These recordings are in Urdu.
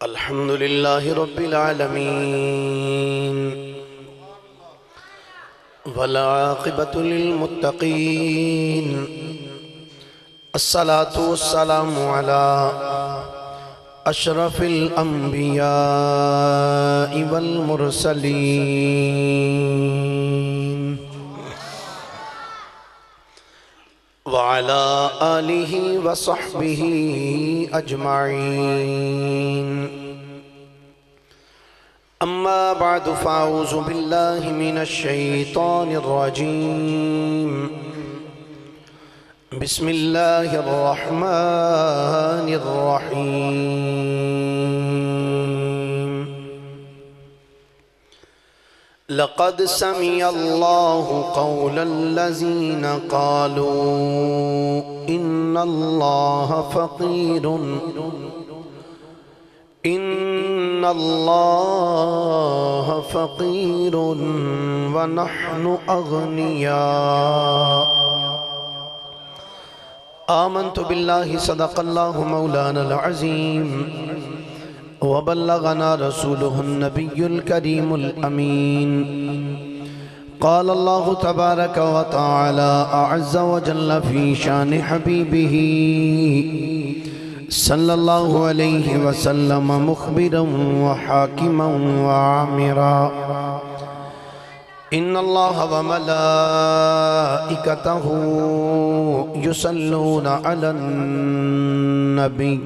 الحمد لله رب العالمين والعاقبة للمتقين الصلاة والسلام على أشرف الأنبياء والمرسلين وعلى آله وصحبه أجمعين أما بعد فأعوذ بالله من الشيطان الرجيم بسم الله الرحمن الرحيم لقد سمع الله قول الذين قالوا إن الله فقير ونحن أغنياء آمنت بالله صدق الله مولانا العظيم وبلغنا رسوله النبي الكريم الأمين قال الله تبارك وتعالى أعز وجل في شان حبيبه صلى الله عليه وسلم مخبرا وحاكما وعامرا إن الله وملائكته يصلون على النبي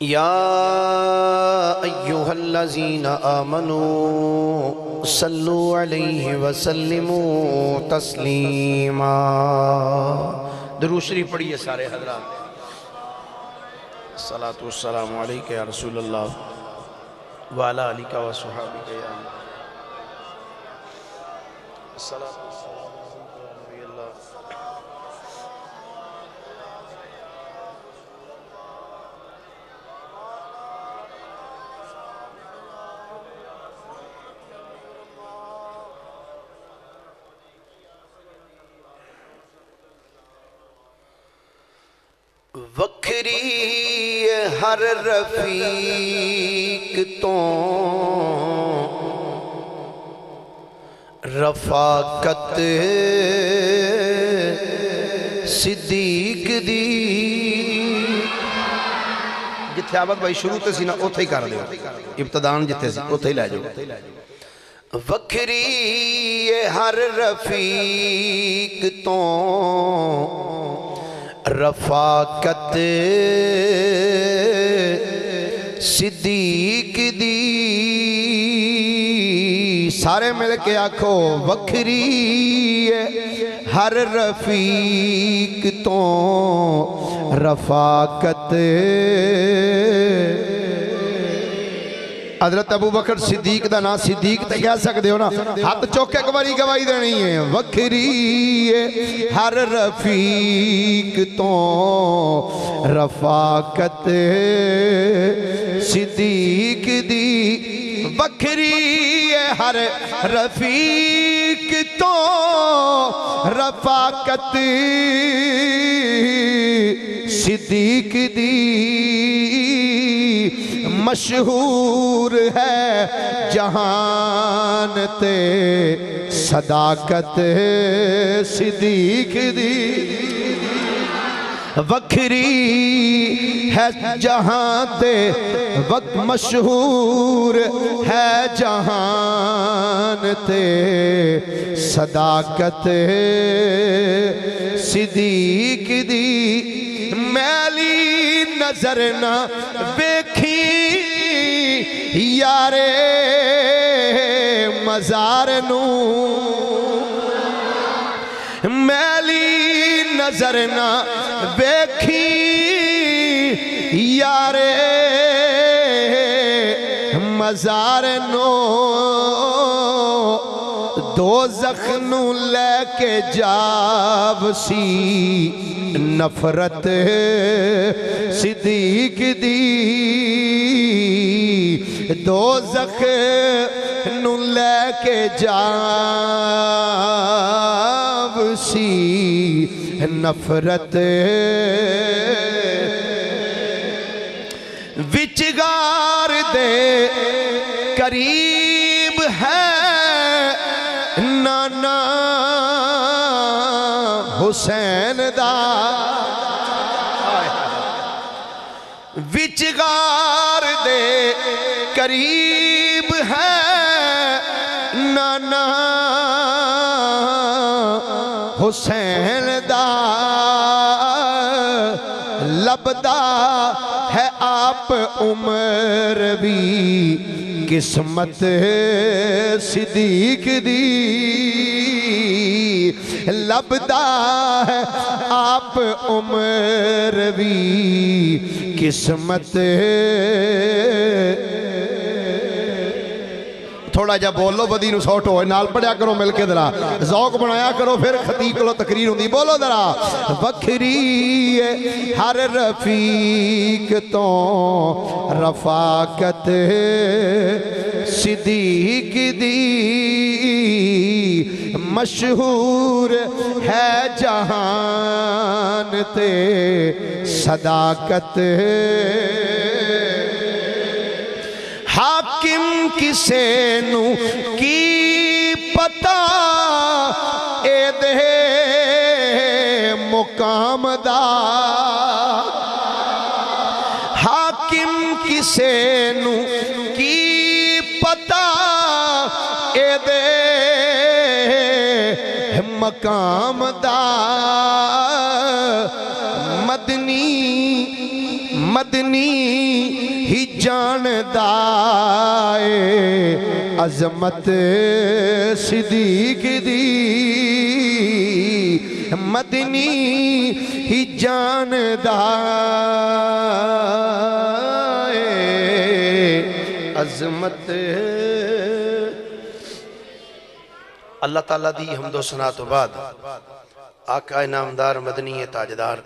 يا أيها الذين آمنوا صلوا عليه وسلموا تسليما درود شریف پڑھیے سارے حضرات الصلاة والسلام علیکہ یا رسول اللہ وعلی آلہ وصحابہ یا الصلاة والسلام علیکہ یا نبی اللہ وکھری ہر رفیق تو رفاقت صدیق دی جتھے آباد بھائی شروع تے سی نا اوتھے ہی کر دیو ابتدان جتھے سی اوتھے ہی لے جو وکھری ہر رفیق تو رفاقت صدیق دی سارے مل کے آکھو وکھری ہر رفیق تو رفاقت حضرت ابو بکر صدیق دا نا صدیق تے کہہ سکتے ہو نا ہاتھ چوکے گواری گواہی دینی ہے وکھری ہر رفیق تو رفاقت صدیق دی وکھری ہر رفیق تو رفاقت صدیق دی مشہور ہے جہان تے صداقت صدیق دی وکھری ہے جہاں تے وقت مشہور ہے جہان تے صداقت صدیق دی میلی نظر نہ بیکھی یارے مزار نو میلی نظر نہ بیکھی یارے مزار نو دوزخ نو لے کے جاب سی نفرت صدیق دی دوزخ نو لے کے جاب سی نفرت وچگار دے قریب ہے نانا حسین دا وچگار دے قریب ہے نانا حسین دا لبدا ہے آپ عمر بھی قسمت صدیق دی لبدا ہے آپ عمر بھی قسمت تھوڑا جا بولو بدی نو سوٹ ہوئے نال پڑھیا کرو مل کے درا ذوق بنایا کرو پھر خطیب کو تقریر ہوندی بولو درا وکھری ہر رفیق تو رفاقت صدیق دی مشہور ہے جہان تے صداقت حاکم کسے نو کی پتا اے دے مقام دا حاکم کسے نو کی پتا اے دے مقام دا مدنی ہی جاندائے عظمت صدیق دی مدنی ہی جاندائے عظمت اللہ تعالیٰ دی حمد و ثنا تو بعد آقا نامدار مدنی تاجدار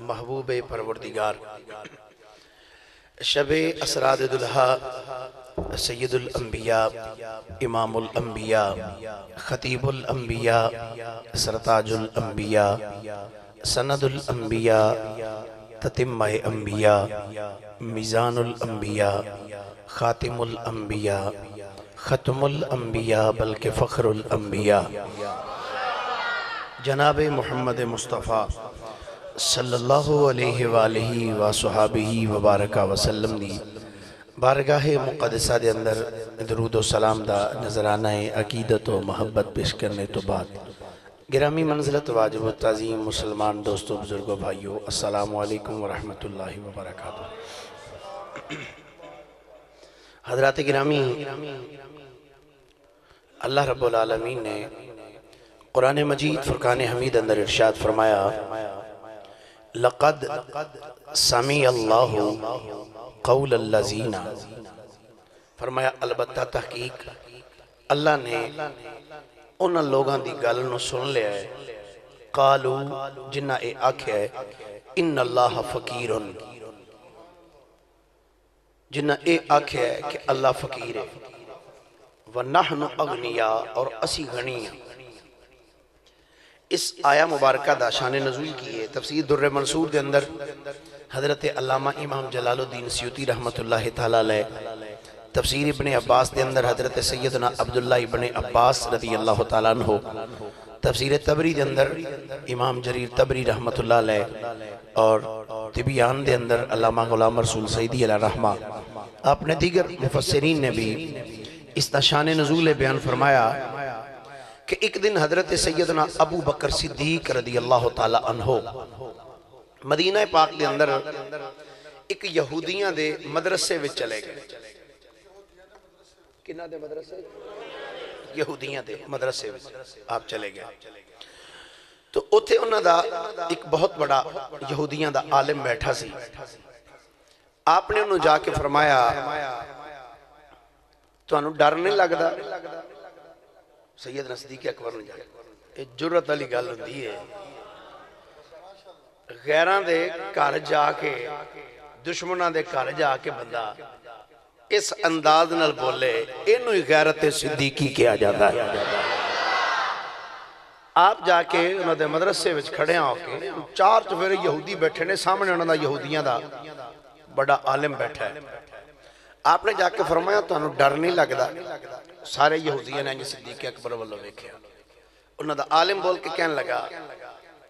محبوب پروردگار شب اسراد دلہا سید الانبیاء امام الانبیاء خطیب الانبیاء سرتاج الانبیاء سند الانبیاء تتمہ انبیاء میزان الانبیاء خاتم الانبیاء ختم الانبیاء بلکہ فخر الانبیاء جناب محمد مصطفیٰ صلی اللہ علیہ وآلہ وصحابہ وبارکہ وسلم دی بارگاہ مقدسہ دے اندر درود و سلام دا نظرانہ عقیدت و محبت پیش کرنے تو بعد گرامی منزلت واجب و تعظیم مسلمان دوستو بزرگو بھائیو السلام علیکم ورحمت اللہ وبرکاتہ حضرات گرامی اللہ رب العالمین نے قرآن مجید فرقان حمید اندر ارشاد فرمایا لقد سمی اللہ قول الذین فرمایا البتہ تحقیق اللہ نے ان لوگاں دی گل نو سن لیا ہے قالو جنہ اے آکھے ہے ان اللہ فقیرن جنہ اے آکھے ہے کہ اللہ فقیر ہے وَنَحْنُ اغنیاء اور اسی غنی ہیں اس آیہ مبارکہ دا شان نزول کی ہے تفسیر در منصور دے اندر حضرت علامہ امام جلال الدین سیوطی رحمت اللہ تعالیٰ علیہ تفسیر ابن عباس دے اندر حضرت سیدنا عبداللہ ابن عباس رضی اللہ تعالیٰ عنہ تفسیر تبری دے اندر امام جریر تبری رحمت اللہ علیہ اور طبیان دے اندر علامہ غلام رسول سیدی علیہ رحمہ آپ نے دیگر مفسرین نے بھی اس دا شان نزول بیان فرمایا کہ ایک دن حضرت سیدنا ابو بکر صدیق رضی اللہ تعالیٰ عنہ مدینہ پاک دے اندر ایک یہودیاں دے مدرسے وچ چلے گئے کنہ دے مدرسے یہودیاں دے مدرسے وچ آپ چلے گئے تو اتھے انہاں دا ایک بہت بڑا یہودیاں دا عالم بیٹھا سی آپ نے انہوں جا کے فرمایا تو انہوں ڈر نہیں لگدا سیدنا صدیق اکبر نے جائے جرت علی گل ہوندی ہے غیراں دے گھر جا کے دشمناں دے گھر جا کے بندہ اس انداز نال بولے اینو ہی غیرت صدیقی کیا جاتا ہے آپ جا کے انہوں دے مدرسے وچ کھڑے ہوں کے چار چفیرے یہودی بیٹھے نے سامنے انہوں دا یہودیاں دا بڑا عالم بیٹھا ہے. آپ نے جا کے فرمایا تو انہوں ڈر نہیں لگدا؟ سارے یہودیاں نے صدیق اکبر والوں دیکھا. انہوں دا عالم بول کے کہنے لگا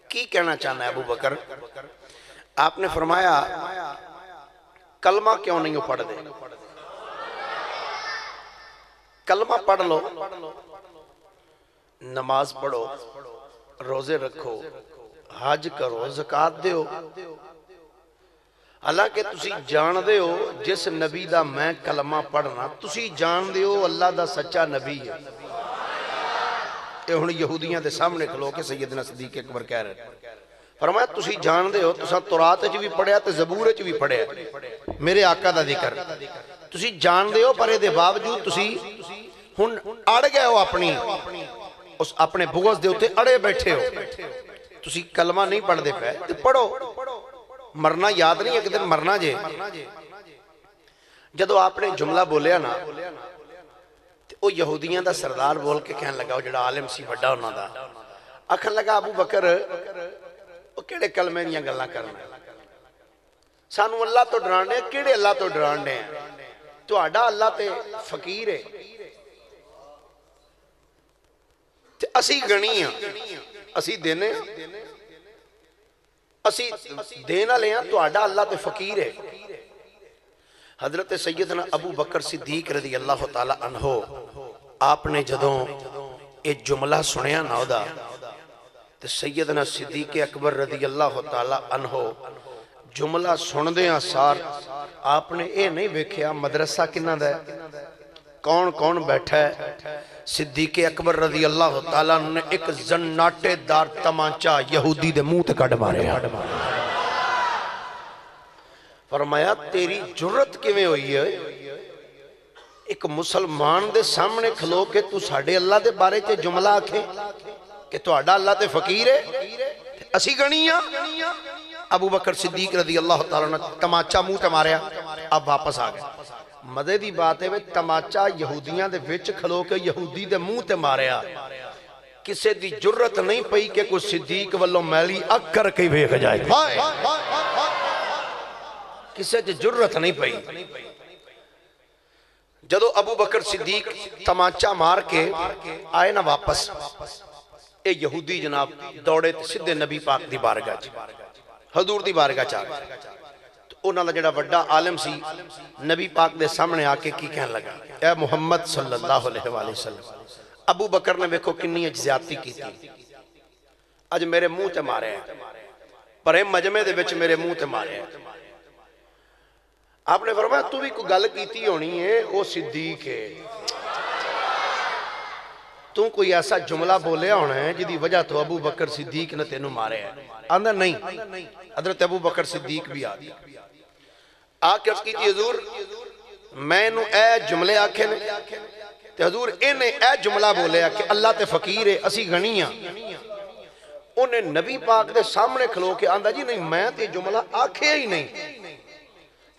کی کہنا چاہنا ہے ابو بکر؟ آپ نے فرمایا کلمہ کیوں نہیں پڑھ دے؟ کلمہ پڑھ لو، نماز پڑھو، روزے رکھو، حج کرو، زکات دیو. حالانکہ تسی جان دے ہو جس نبی دا میں کلمہ پڑھنا، تسی جان دے ہو اللہ دا سچا نبی ہے. یہ ہن یہودیاں دے سامنے کھلو کے سیدنا صدیق اکبر کہہ رہے ہیں. فرمایا تسی جان دے ہو، تساں تورات وچ بھی پڑھیا تے زبور وچ بھی پڑھیا میرے آقا دا ذکر. تسی جان دے ہو پر دے باوجود تسی ہن اڑ گئے ہو اس اپنے بغض دے ہوتے اڑے بیٹھے ہو. تسی کلمہ نہیں پڑھ دے پہ تے پڑھو. مرنا یاد نہیں ایک دن مرنا جے. جدو آپ نے جملہ بولیا نا وہ یہودیاں دا سردار بول کے کہنے لگا، وہ جڑا عالم سی بڑا انہاں دا، آکھن لگا ابو بکر وہ کیڑے کلمے دیاں گلاں کرنا، سانو اللہ تو ڈرانے، کیڑے اللہ تو ڈرانے ہیں؟ تہاڈا اللہ تے فقیر ہے تے اسی گنی ہاں، اسی دینے، اسی دینا لے ہاں، تہاڈا اللہ تے فقیر ہے. حضرت سیدنا ابو بکر صدیق رضی اللہ تعالی عنہ آپ نے جدوں ایک جملہ سنیا نا دا تے سیدنا صدیق اکبر رضی اللہ تعالی عنہ جملہ سن دیاں سار آپ نے اے نہیں ویکھیا مدرسہ کنہ دا ہے، کون کون بیٹھا ہے. صدیق اکبر رضی اللہ تعالیٰ نے ایک زناٹے دار تمانچہ یہودی دے منہ تے کڈ ماریا. فرمایا تیری جرت کیویں ہوئی ہے ایک مسلمان دے سامنے کھلو کے تو ساڑھے اللہ دے بارے تے جملہ آکھے کہ تو اڈا اللہ تے فقیر ہے اسی گنیاں. ابو بکر صدیق رضی اللہ تعالیٰ نے تمانچہ منہ تے ماریا. اب واپس آ گئے. مدے دی بات ہے وہ تماچا یہودیاں دے وچ کھلو کے یہودی دے منہ تے ماریا. کسے دی جرت نہیں پئی کہ کوئی صدیق والوں میلی اگ کر کے ویکھ جائے. کسے دی جرت نہیں پئی. جدو ابو بکر صدیق تماچا مار کے آئے نا واپس، اے یہودی جناب دوڑے سدھے نبی پاک دی بارگاہ حضور دی بارگاہ چاہ انہاں دا جڑا وڈا عالم سی نبی پاک دے سامنے آکے کی کہنے لگا، اے محمد صلی اللہ علیہ وآلہ وسلم ابو بکر نے ویکھو کنی اجزیاتی کی تھی، اج میرے منہ تے مارے ہیں پر مجمع دے وچ میرے منہ تے مارے ہیں. آپ نے فرمایا تو بھی کوئی گل کیتی ہونی ہے وہ صدیق ہے، تو کوئی ایسا جملہ بولیا ہونا ہے جدی وجہ تو ابو بکر صدیق نے تینوں مارے ہیں. آندہ نہیں، حضرت ابو بکر صدیق بھی آ گیا. آکے اس کی تھی حضور میں نو اے جملے آکھے نے تے حضور انہیں اے جملہ بولے کہ اللہ تے فقیر ہے اسی گنیاں. انہیں نبی پاک دے سامنے کھلو کے آندہ جی نہیں میں تے جملہ آکھے ہی نہیں.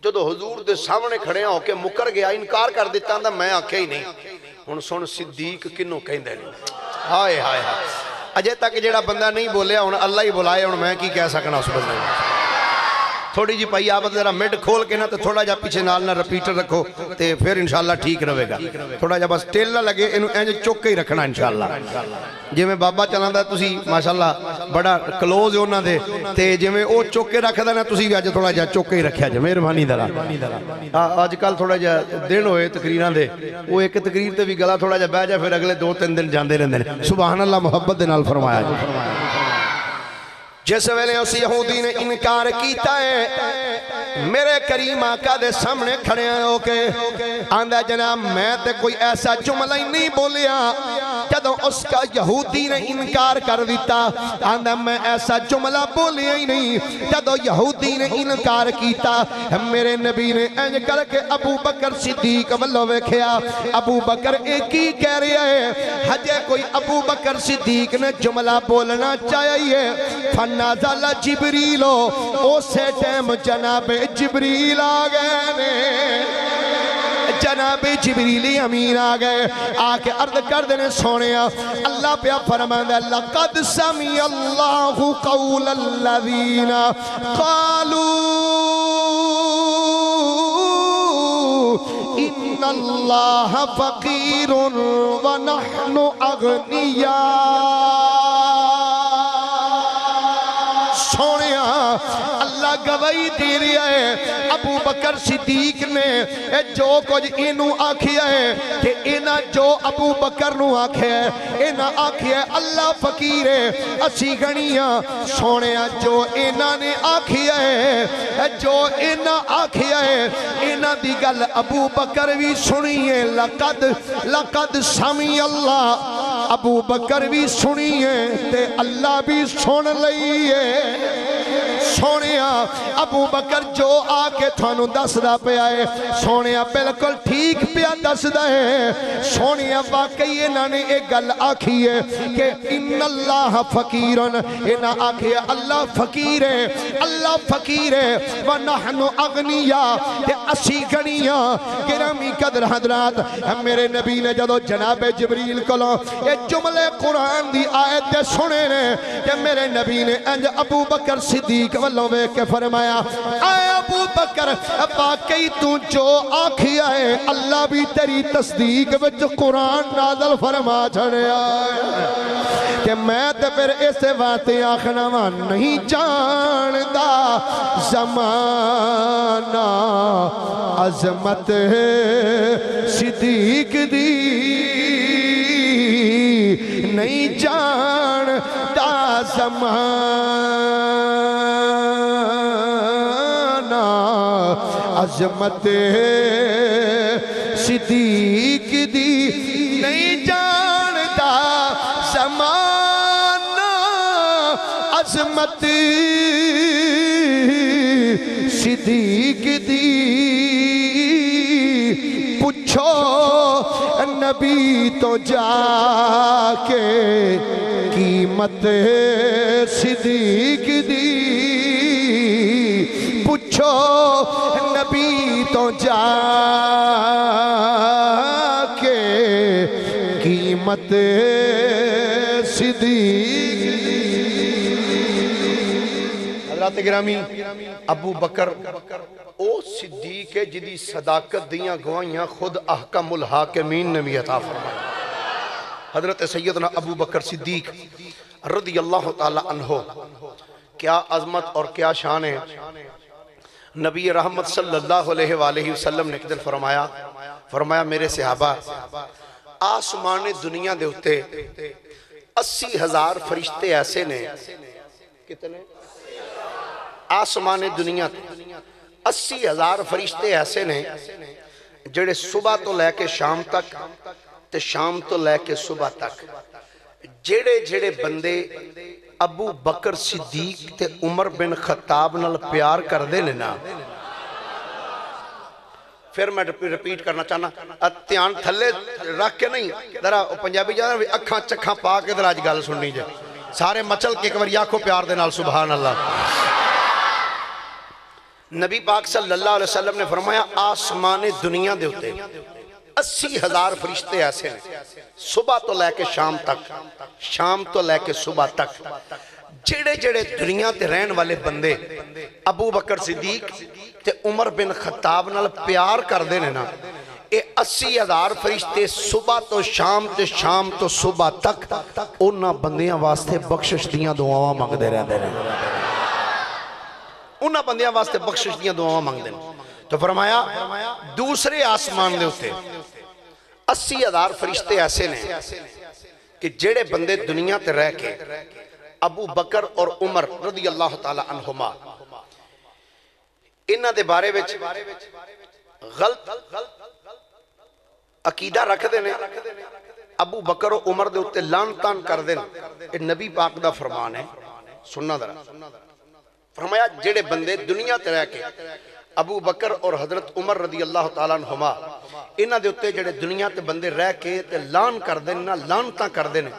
جدو حضور دے سامنے کھڑے ہو کے مکر گیا انکار کر دیتا آندہ میں آکھے ہی نہیں. ہن سن صدیق کنوں کہیں دے نہیں. ہائے ہائے ہائے اجے تک جیڑا بندہ نہیں بولیا ہن اللہ ہی بلائے ہن میں کی کہہ سکنا اس بندے. تھوڑی جی پائی آپ ذرا مڈ کھول کے نا تو تھوڑا جا پیچھے نال نہ رپیٹر رکھو تے پھر انشاءاللہ ٹھیک رہے گا. تھوڑا جا بس ٹیل نہ لگے انہوں اینج چوک ہی رکھنا انشاءاللہ. جی میں بابا چلان دا تسی ماشاءاللہ بڑا کلوز ہونا دے تے جی میں او چوک کے رکھ دا نا تسی بھی آج تھوڑا جا چوک ہی رکھیا جا مہربانی دارا. آج کل تھوڑا جا دن ہوئے تقریران دے وہ ایک تقریر تے بھی گلا تھوڑا جا بہ جا پھر اگلے 2-3 دن جاندے رہندے. سبحان اللہ محبت دے نال فرمایا جی. جس ویلے اس یہودی نے انکار کیتا ہے میرے کریم آقا دے سامنے کھڑے ہو کے آندہ جناب میں تے کوئی ایسا جملہ ہی نہیں بولیا. جدوں اس کا یہودی نے انکار کر دیتا آندہ میں ایسا جملہ بولیا ہی نہیں. جدوں یہودی نے انکار کیتا میرے نبی نے انج کر کے ابو بکر صدیق والوں ویکھیا. ابو بکر ایک ہی کہہ رہا ہے ہجے کوئی ابو بکر صدیق نے جملہ بولنا چاہیے. نازل جبریل اسے ٹائم جناب جبریل آ گئے نے. جناب جبریل امین آ گئے آکے عرض کر دینے سونیا اللہ پہ فرماندہ لقد سمی اللہ قول الذین قالوا اللہ فقیر ونحن اغنیاء۔ سونیا اللہ گواہی دے رہا ہے ابو بکر صدیق نے جو کچھ انہوں آکھیا ہے کہ انہاں جو ابو بکر نو آکھیا ہے انہاں آکھیا ہے اللہ فقیر ہے اسی غنیاں۔ سونیا جو انہاں نے آکھیا ہے جو انہاں آکھیا ہے انہاں دی گل ابو بکر بھی سنیے لقد سمی اللہ، ابو بکر بھی سنیے تے اللہ بھی سن لئیے۔ سونیا ابو بکر جو آکے تھانو دس دا پہ آئے سونیا بلکل ٹھیک پہ دس دا ہے۔ سونیا واقعی انہاں نے ایک گل آکھی ہے کہ ان اللہ فقیرن، انہاں آکھی ہے اللہ فقیر ہے، اللہ فقیر ہے ونحن اغنیاء کہ اسی غنیاں۔ گرامی قدر حضرات میرے نبی نے جدو جناب جبریل کلو یہ جملے قرآن دی آیت سنے نے کہ میرے نبی نے انج ابو بکر صدیق والوں میں کے فرمایا اے ابو بکر واقعی تو جو آکھیا ہے اللہ بھی تیری تصدیق وچ قرآن نازل فرما چھڑیا ہے کہ میں تے پھر اس باتیں آخنا وا نہیں جاندا زمانہ عظمت صدیق دی نہیں جاندا زمانہ عظمت صدیق دی نہیں جاندا زمانہ عظمت صدیق دی۔ پوچھو نبی تو جا کے قیمت صدیق دی، پوچھو نبی تو جا کے قیمت صدیق دی۔ حضرات گرامی ابو بکر او صدیق ہے جدی صداقت دیاں گوائیاں خود احکم الحاکمین نے بھی عطا فرمایا۔ حضرت سیدنا ابو بکر صدیق رضی اللہ تعالی عنہ کیا عظمت اور کیا شان ہے۔ نبی رحمت صلی اللہ علیہ وآلہ وسلم نے ایک دن فرمایا میرے صحابہ آسمان دنیا دے ہوتے 80,000 فرشتے ایسے نے، کتنے؟ آسمان دنیا 80,000 فرشتے ایسے نے جڑے صبح تو لے کے شام تک تے شام تو لے کے صبح تک جڑے بندے ابو بکر صدیق تے عمر بن خطاب نال پیار کر دے لینا۔ پھر میں ریپیٹ کرنا چاہنا اتیان تھلے رکھ کے نہیں درہ پنجابی جانا بھی اکھاں چکھاں پا کے در آج گال سننی جائے سارے مچل کے ایک بار یا کو پیار دے نال سبحان اللہ۔ نبی پاک صلی اللہ علیہ وسلم نے فرمایا آسمان دنیا دے ہوتے 80,000 فرشتے ایسے ہیں صبح تو لے کے شام تک شام تو لے کے صبح تک جڑے دنیا تے رہن والے بندے ابو بکر صدیق تے عمر بن خطاب نال پیار کر دینے نا اے 80,000 فرشتے صبح تو شام تے شام تو صبح تک انہاں بندیاں واسطے بخشش دیاں دعاواں مانگ دے رہے انہاں بندیاں واسطے بخشش دیاں دعاواں مانگ دے تو فرمایا دوسرے آسمان دے ہوتے 80,000 فرشتے ایسے نے کہ جڑے بندے دنیا تے رہ کے ابو بکر اور عمر رضی اللہ تعالی عنہما انہاں دے بارے وچ غلط عقیدہ رکھ دینے ابو بکر و عمر دے ہوتے لان تان کر دینے اے نبی پاک دا فرمان ہے سننا درہ فرمایا جڑے بندے دنیا تے رہ کے ابو بکر اور حضرت عمر رضی اللہ تعالیٰ عنہما انہاں دے ہوتے جڑے دنیا تے بندے رہ کے تے لان کر دینا لانتاں کر دینے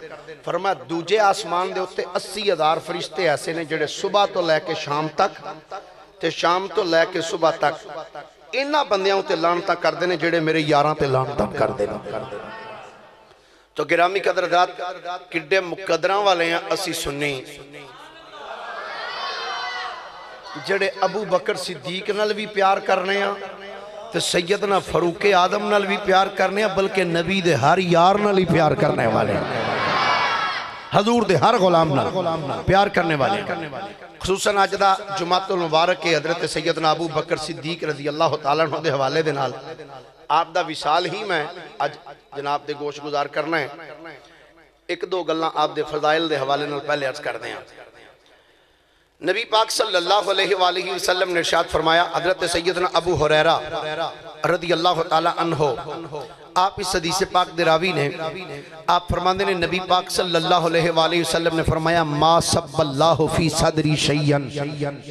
فرمایا دوجے آسمان دے ہوتے 80,000 فرشتے ایسے نے جڑے صبح تو لے کے شام تک تے شام تو لے کے صبح تک انہاں بندیاں ہوتے لانتاں کر دینے جڑے میرے یاراں تے لانتاں کر دینا تو گرامی قدردات کڈے مقدران والے ہیں اسی سنی جڑے ابو بکر صدیق نال بھی پیار کرنے ہیں تو سیدنا فاروق آدم نال بھی پیار کرنے بلکہ نبی دے ہر یار نال ہی پیار کرنے والے حضور دے ہر غلام نال پیار کرنے والے خصوصاً آج دا جمعۃ المبارک کے حضرت سیدنا ابو بکر صدیق رضی اللہ تعالیٰ عنہ دے حوالے دے نال آپ دا وصال ہی میں آج جناب دے گوش گزار کرنا ہے ایک دو گلاں آپ دے فضائل دے حوالے نال پہلے عرض کر دیں نبی پاک صلی اللہ علیہ وآلہ وسلم نے ارشاد فرمایا حضرت سیدنا ابو ہریرہ رضی اللہ تعالیٰ عنہ آپ اس حدیث پاک دے راوی نے آپ فرماندے نے نبی پاک صلی اللہ علیہ وآلہ وسلم نے فرمایا ما سب اللہ فی صدری شیئن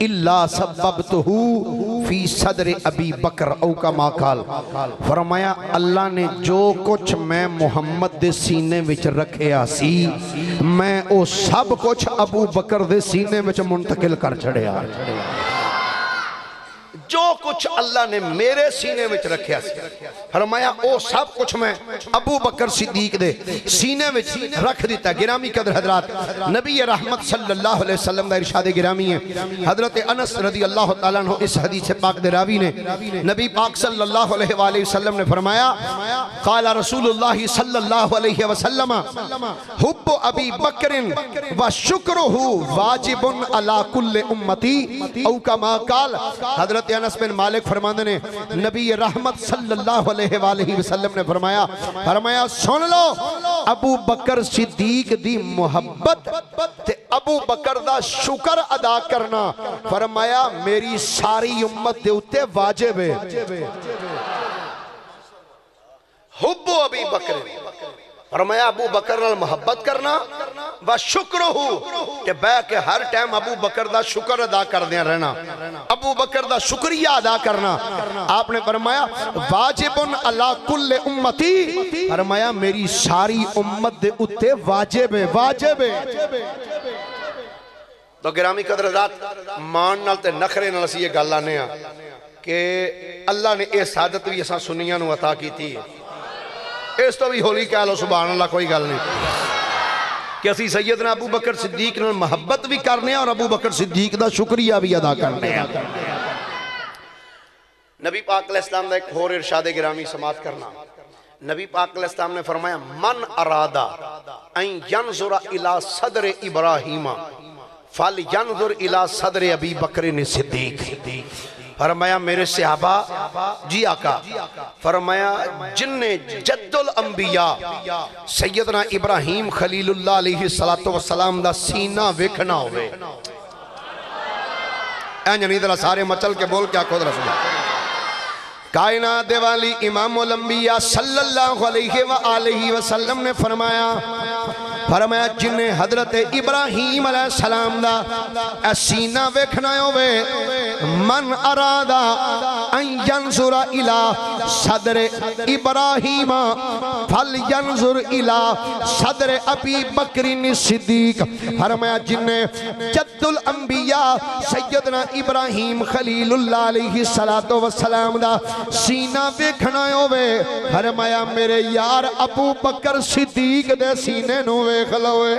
الا سببتہو فی صدر ابی بکر او کما قال فرمایا اللہ نے جو کچھ میں محمد دے سینے وچ رکھیا سی میں او سب کچھ ابو بکر دے سینے وچ منتقل کر چھڑیا جو کچھ اللہ نے میرے سینے وچ رکھیا سی فرمایا او سب کچھ میں ابو بکر صدیق دے سینے وچ رکھ دیتا گرامی قدر حضرات نبی رحمت صلی اللہ علیہ وسلم دا ارشاد گرامی ہے حضرت انس رضی اللہ تعالیٰ عنہ اس حدیث پاک دے راوی نے نبی پاک صلی اللہ علیہ وآلہ وسلم نے فرمایا قال رسول اللہ صلی اللہ علیہ وسلم حب ابی بکر و شکرہ واجب علی کل امتی او کما قال حضرت انس بن مالک فرماندے نے نبی رحمت صلی اللہ علیہ وآلہ وسلم نے فرمایا سن لو ابو بکر صدیق دی محبت تے ابو بکر دا شکر ادا کرنا فرمایا میری ساری امت دے اتے واجب ہے حب ابی بکر فرمایا ابو بکر نال محبت کرنا و شکر ہو کہ بے کہ ہر ٹائم ابو بکر دا شکر ادا کر دیا رہنا ابو بکر دا شکریہ ادا کرنا آپ نے فرمایا واجبن علی کل امتی فرمایا میری ساری امت دے اتے واجب ہے تو گرامی قدر حضرات مان نال تے نخرے نال اسی یہ گل آنے ہیں کہ اللہ نے اے سعادت بھی اساں سنیاں نو عطا کی تھی اس تو بھی ہولی کہہ لو سبحان اللہ کوئی گل نہیں کہ اسی سیدنا ابو بکر صدیق نے محبت بھی کرنے ہیں اور ابو بکر صدیق دا شکریہ بھی ادا کرنے ہیں نبی پاک علیہ السلام دا ایک اور ارشاد گرامی سماعت کرنا نبی پاک علیہ السلام نے فرمایا من ارادہ ان ینظر الى صدر ابراہیم فَلْيَنْظُرْ إِلَىٰ صَدْرِ ابی بکر صدیق فرمایا میرے صحابہ جی آقا فرمایا جن نے جد الانبیاء سیدنا ابراہیم خلیل اللہ علیہ السلام دا سینہ ویکھنا ہوئے اینجنی ذرا سارے مچل کے بول کیا خود رسول کائنات دے والی امام الانبیاء صلی اللہ علیہ وآلہ وسلم نے فرمایا جن نے حضرت ابراہیم علیہ السلام دا سینہ ویکھنا ہوئے من ارادہ ان ینظر الى صدر ابراہیم فلینظر الى صدر ابی بکر صدیق فرمایا جن نے جد الانبیاء سیدنا ابراہیم خلیل اللہ علیہ السلام دا سینہ ویکھنا ہوئے فرمایا میرے یار ابو بکر صدیق دے سینے نو ویکھ لوے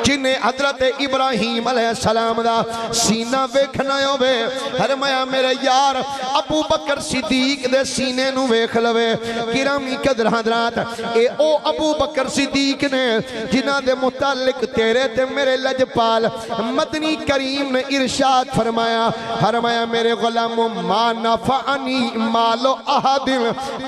جنہیں حضرت ابراہیم علیہ السلام دا سینہ ویکھنا ہوئے فرمایا میرے یار ابو بکر صدیق دے سینے نو ویکھ لوے گرامی قدر حضرات اے او ابو بکر صدیق نے جنہ دے متعلق تیرے تے میرے لجپال مدنی کریم نے ارشاد فرمایا میرے غلام ما نفعنی مالو احد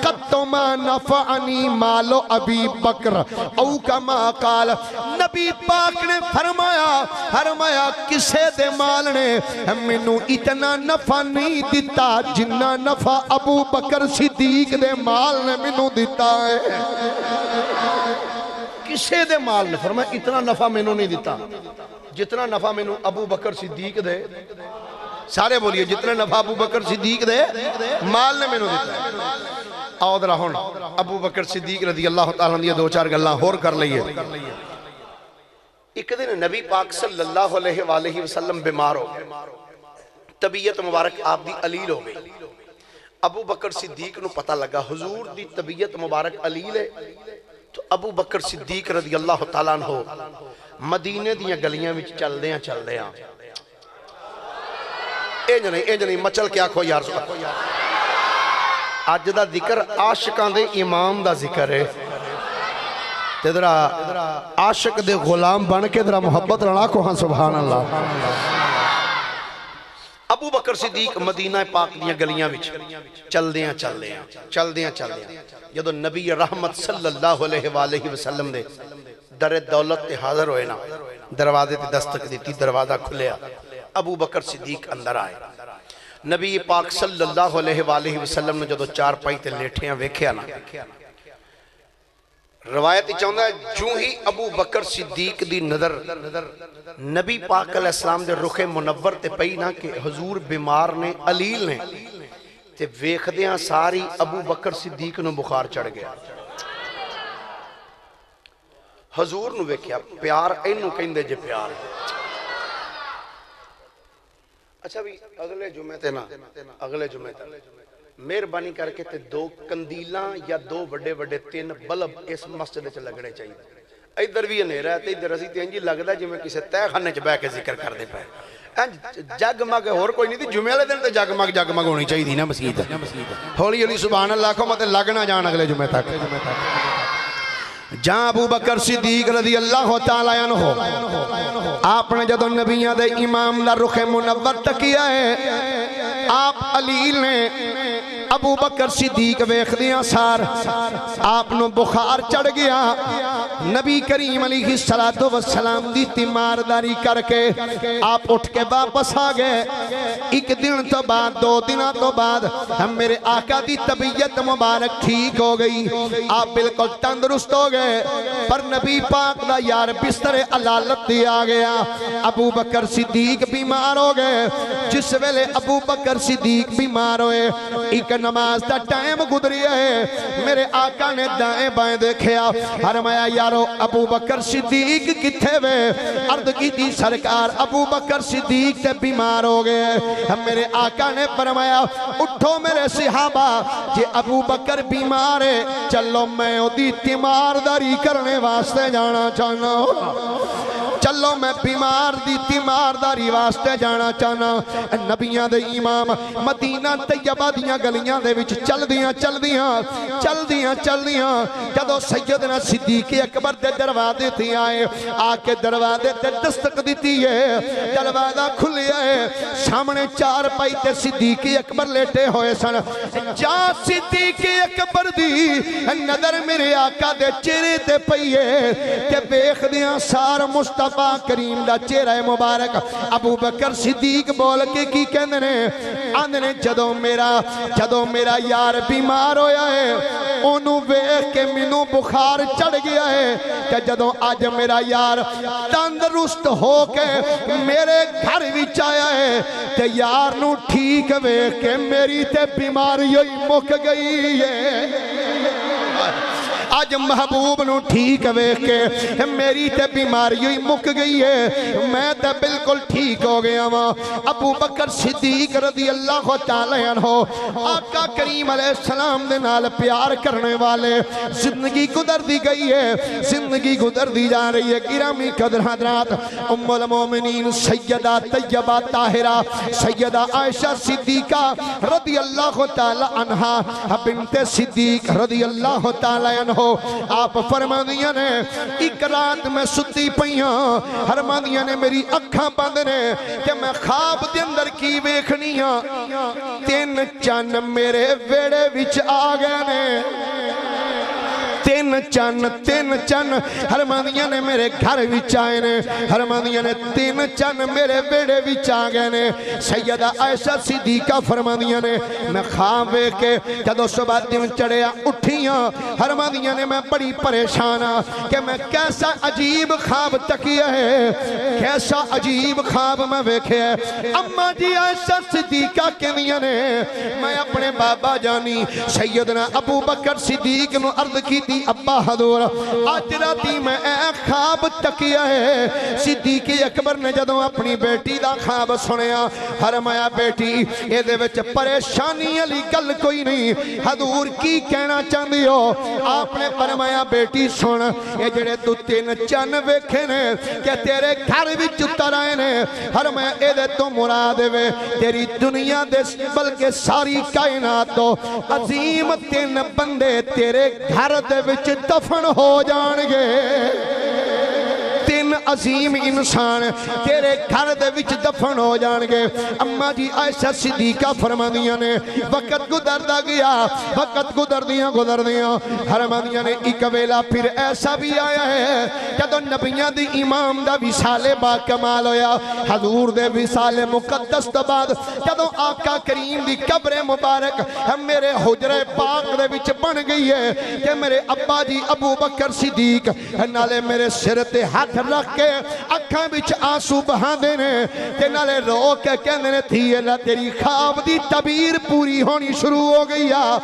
قط ما نفعنی مالو ابی بکر او کما قال نبی پاک نے فرمایا کسے دے مال نے منو اتنا نفع نہیں دیتا جنہ نفع ابو بکر صدیق دے مال نے منو دیتا ہے کسے دے مال نے فرمایا اتنا نفع منو نہیں دیتا جتنا نفع منو ابو بکر صدیق دے سارے بولیے جتنا نفع ابو بکر صدیق دے مال نے منو دیتا ہے آؤ درہ ہون ابو بکر صدیق رضی اللہ تعالیٰ نے دو چار گلہ اور کر لئیے ایک دن نبی پاک صلی اللہ علیہ وآلہ وسلم بیمار ہو گئے طبیعت مبارک آپ دی علیل ہو گئی ابو بکر صدیق نو پتہ لگا حضور دی طبیعت مبارک علیل ہے تو ابو بکر صدیق رضی اللہ تعالیٰ عنہ مدینے دیاں گلیاں وچ چل دیاں اے جنہیں مچل کیا کھو یار اج دا ذکر عاشقاں دے امام دا ذکر ہے تے ذرا عاشق دے غلام بن کے ذرا محبت رلا کو ہاں سبحان اللہ ابو بکر صدیق مدینہ پاک دیاں گلیاں وچ چلدیاں جدوں نبی رحمت صلی اللہ علیہ وآلہ وسلم دے در دولت تے حاضر ہوئے نا دروازے تے دستک دیتی دروازہ کھلیا ابو بکر صدیق اندر آئے نبی پاک صلی اللہ علیہ وآلہ وسلم نے جدو چار پائی تے لیٹھیاں ویکھیا نا روایت چاہتا ہے جو ہی ابو بکر صدیق دی نظر نبی پاک علیہ السلام دے رخ منور تے پئی نا کہ حضور بیمار نے علیل نے تے ویکھ دیاں ساری ابو بکر صدیق نو بخار چڑھ گیا حضور نو ویکھیا پیار اینو کہندے جے پیار اچھا بھی اگلے جمعے تے نا اگلے جمعے تے مہربانی کر کے تے دو کندیلاں یا دو بڑے بڑے تین بلب اس مسجد چ لگنے چاہیے ادھر بھی ہنیرا ہے تے ادھر اسی تے انجی لگدا جویں کسے تہ خانے چ بیٹھ کے ذکر کردے پئے جگمگ ہور کوئی نہیں تے جمعے والے دن تے جگمگ ہونی چاہیے نا مسجد ہولی ہولی سبحان اللہ کو مت لگ نہ جان اگلے جمعے تک جہاں ابو بکر صدیق رضی اللہ تعالیٰ عنہ آپ نے جدو نبیوں دے امام دا رخ منور تکیا ہے آپ علیل نے ابو بکر صدیق ویکھ دیاں سار آپ نو بخار چڑھ گیا نبی کریم علیہ السلام دی تیمارداری کر کے آپ اٹھ کے واپس آ گئے ایک دن تو بعد دو دنوں تو بعد ہم میرے آقا دی طبیعت مبارک ٹھیک ہو گئی آپ بالکل تندرست ہو گئے پر نبی پاک دا یار بستر علالت دیا گیا ابو بکر صدیق بیمار ہو گئے جس ویلے ابو بکر صدیق بیمار ہوئے ایک نماز دا ٹائم گزری ہے میرے آقا نے دائیں بائیں دیکھیا فرمایا یارو ابو بکر صدیق کتھے وے عرض کی تھی سرکار ابو بکر صدیق تے بیمار ہو گئے میرے آقا نے فرمایا اٹھو میرے صحابہ جے ابو بکر بیمار ہے چلو میں دی تیمارداری کرنے واسطے جانا چاہنا چلو میں بیمار دی تیمارداری واسطے جانا چاہنا نبیاں دے امام مدینہ طیبہ دیاں گلیاں دے وچ چل دیاں جدو سیدنا صدیق اکبر دے دروازے تھی آئے آکے دروازے تے دستک دیتی ہے دروازہ کھلیا ہے سامنے چار پائی تے صدیق اکبر لیٹے ہوئے سن جا صدیق اکبر دی نظر میرے آقا دے چہرے تے پئیے تے بیخ دیاں سار مصطفیٰ کریم دا چہرہ مبارک ابو بکر صدیق بول کے کی کہندے نے آندنے جدو میرا یار بیمار ہویا ہے انہوں ویکھ کے منوں بخار چڑھ گیا ہے کہ جدو آج میرا یار تندرست ہو کے میرے گھر وچ آیا ہے کہ یار نو ٹھیک ویکھ کے میری تے بیماری ہوئی مک گئی ہے آج محبوب نو ٹھیک ویکھ کے میری تے بیماری ہوئی مک گئی ہے میں تے بالکل ٹھیک ہو گیا ہوں ابو بکر صدیق رضی اللہ تعالی عنہ آقا کریم علیہ السلام دے نال پیار کرنے والے زندگی گزر دی گئی ہے زندگی گزر دی جا رہی ہے گرامی قدر حضرات ام المومنین سیدہ طیبہ طاہرہ سیدہ عائشہ صدیقہ رضی اللہ تعالی عنہ بنت صدیق رضی اللہ تعالی عنہ آپ فرماندیاں نے ایک رات میں ستی پئیاں فرماندیاں نے میری اکھاں بند نے کہ میں خواب دے اندر کی ویکھنیاں تین چن میرے ویڑے وچ آ گئے نے تین چن حرمانیاں نے میرے گھر وچ آئے نے حرمانیاں نے تین چن میرے بیڑے وچ آ گئے نے سیدہ عائشہ صدیقہ فرمانیاں نے میں خواب ویکھ کے جدو صبح دن چڑھیا اٹھیاں حرمانیاں نے میں بڑی پریشان ہاں کہ میں کیسا عجیب خواب تکیا ہے کیسا عجیب خواب میں ویکھے ہے اما جی عائشہ صدیقہ کہنیاں نے میں اپنے بابا جانی سیدنا ابو بکر صدیق نو عرض کی تھی ابا حضور اج راتی میں اے خواب تکیا ہے صدیق اکبر نے جدوں اپنی بیٹی دا خواب سنیا فرمایا بیٹی اے دے وچ پریشانی والی گل کوئی نہیں حضور کی کہنا چاہندی ہو آپ نے فرمایا بیٹی سن اے جڑے تو 3 چن ویکھے نے کہ تیرے گھر وچ اتر آئے نے فرمایا اے دے تو مراد وے تیری دنیا دے بلکہ ساری کائنات تو عظیم 3 بندے تیرے گھر دے وچ دفن ہو جان گے 3 عظیم انسان تیرے گھر دے وچ دفن ہو جان گے اما جی عائشہ صدیقہ فرماندیاں نے وقت گزردا گیا وقت گزردیاں فرماندیاں نے ایک ویلا پھر ایسا بھی آیا ہے جدوں نبیاں دی امام دا وصال با کمال ہویا حضور دے وصال مقدس تو بعد جدوں آقا کریم دی قبر مبارک میرے حجرے پاک دے وچ بن گئی ہے کہ میرے ابا جی ابو بکر صدیق نالے میرے سر تے ہاتھ رکھ کے اکھاں وچ آنسو بہاندے نے تے نالے رو کے کہندے نے تھی اللہ تیری خواب دی تعبیر پوری ہونی شروع ہو گئی آ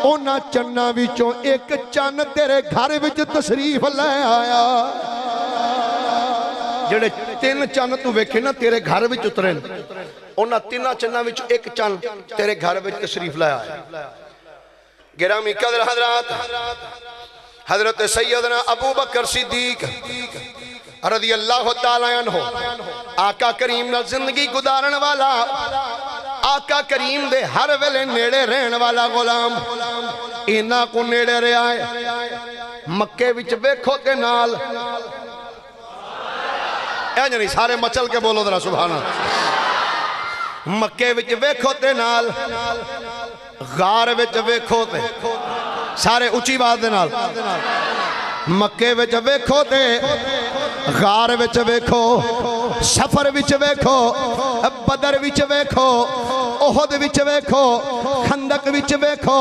اونا چناں وچوں ایک چن تیرے گھر وچ تشریف لے آیا جڑے 3 چن تو ویکھے نا تیرے گھر وچ اترے اونا 3 چناں وچوں ایک چن تیرے گھر وچ تشریف لے آیا گرامی قدر حضرات حضرت سیدنا ابو بکر صدیق رضی اللہ تعالیٰ عنہ آقا کریم نہ زندگی گزارن والا آقا کریم دے ہر ویلے نیڑے رہن والا غلام اینا کو نیڑے رہ آئے مکے وچ ویکھو تے نال اے جنی سارے مچل کے بولو ذرا سبحان اللہ مکے وچ ویکھو تے نال غار وچ ویکھو تے سارے اچھی بات دے نال مکے وچ ویکھو تے غار وچ ویکھو سفر وچ ویکھو بدر وچ ویکھو احد وچ ویکھو خندق وچ ویکھو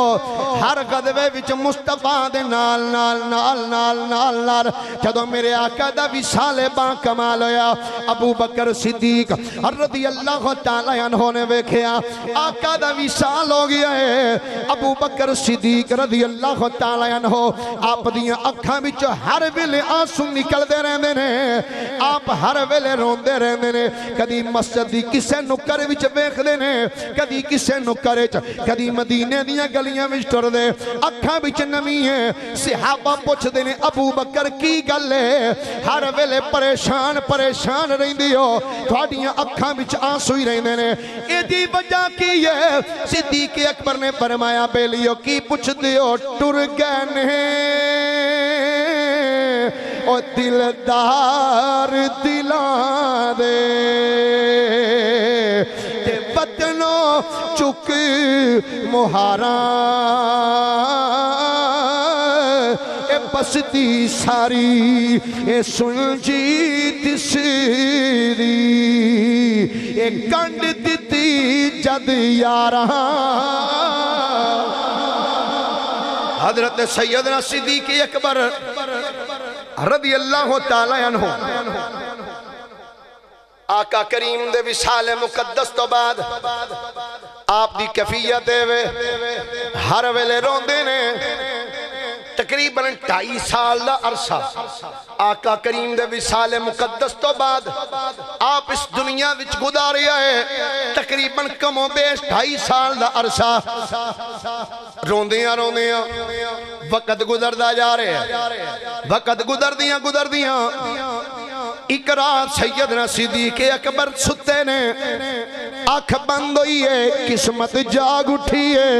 ہر غزوے وچ مصطفیٰ دے نال نال نال نال نال نال جدوں میرے آقا دا وصال با کمال ہویا ابو بکر صدیق رضی اللہ تعالی عنہ نے ویکھیا آقا دا وصال ہو گیا ہے ابو بکر صدیق رضی اللہ تعالی عنہ آپ دیاں اکھاں وچ ہر ویلے آنسو نکلدے رہندے نے آپ ہر ویلے روندے رہندے نے کدی مسجد دی کسے نکر وچ ویکھدے نے کدی کسے نکر وچ کدی مدینے دیاں گلیاں وچ ٹردے اکھاں وچ نمی ہے صحابہ پوچھدے نے ابو بکر کی گل ہے ہر ویلے پریشان پریشان رہندی ہو تہاڈیاں اکھاں وچ آنسو ہی رہندے نے ایدی وجہ کی ہے صدیق اکبر نے فرمایا بیلیو کی پوچھدے ہو ٹر گئے نے او دلدار دلاں دے تے وطنوں چک مہاراں اے بستی ساری اے سن جی تسری اے کنڈ دتی جد یاراں حضرت سیدنا صدیق اکبر رضی اللہ تعالی عنہ آقا کریم دے وصال مقدس تو بعد آپ دی کیفیت دے ہر ویلے روندے نے تقریباً 2.5 سال دا عرصہ آقا کریم دے وصال مقدس تو بعد آپ اس دنیا وچ گزاریا ہے تقریباً کم و بیش 2.5 سال دا عرصہ روندیاں روندیاں وقت گزردا جا رہے ہیں وقت گزردیاں ایک رات سیدنا صدیق اکبر ستے نے آنکھ بند ہوئی ہے قسمت جاگ اٹھی ہے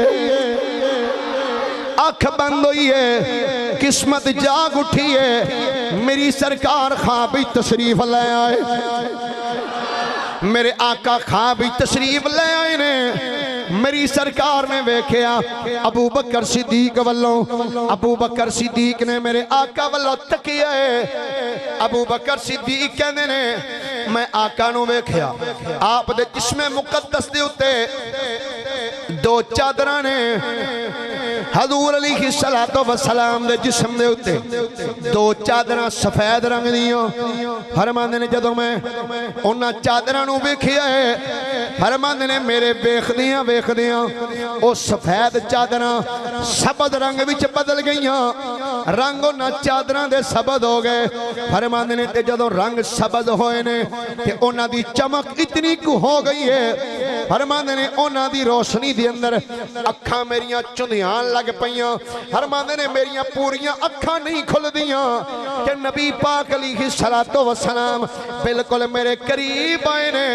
آنکھ بند ہوئی ہے قسمت جاگ اٹھی ہے میری سرکار خوابی تشریف لے آئے میرے آقا خوابی تشریف لے آئے نے میری سرکار نے ویکھیا ابو بکر صدیق والوں ابو بکر صدیق نے میرے آقا والوں تکیا ہے ابو بکر صدیق کہنے نے میں آقا نو ویکھیا آپ دے جسم مقدس دے ہوتے 2 چادراں نے حضور علیہ السلام دے جسم دے ہوتے 2 چادراں سفید رنگ دیاں فرماندے نے جدوں میں انہاں چادراں نو ویکھیا ہے فرماندے نے میرے ویکھدیاں او سفید چادراں سبز رنگ وچ بدل گئیاں رنگ انہاں چادراں دے سبز ہو گئے فرماندے نے تے جدوں رنگ سبز ہوئے نے تے انہاں دی چمک اتنی کو ہو گئی ہے فرماندے نے انہاں دی روشنی دے اندر اکھاں میریاں چندیاں لگ پیاں فرماندے نے میریاں پوریاں اکھاں نہیں کھل دیاں کہ نبی پاک علیہ الصلوۃ والسلام بالکل میرے قریب آئے نے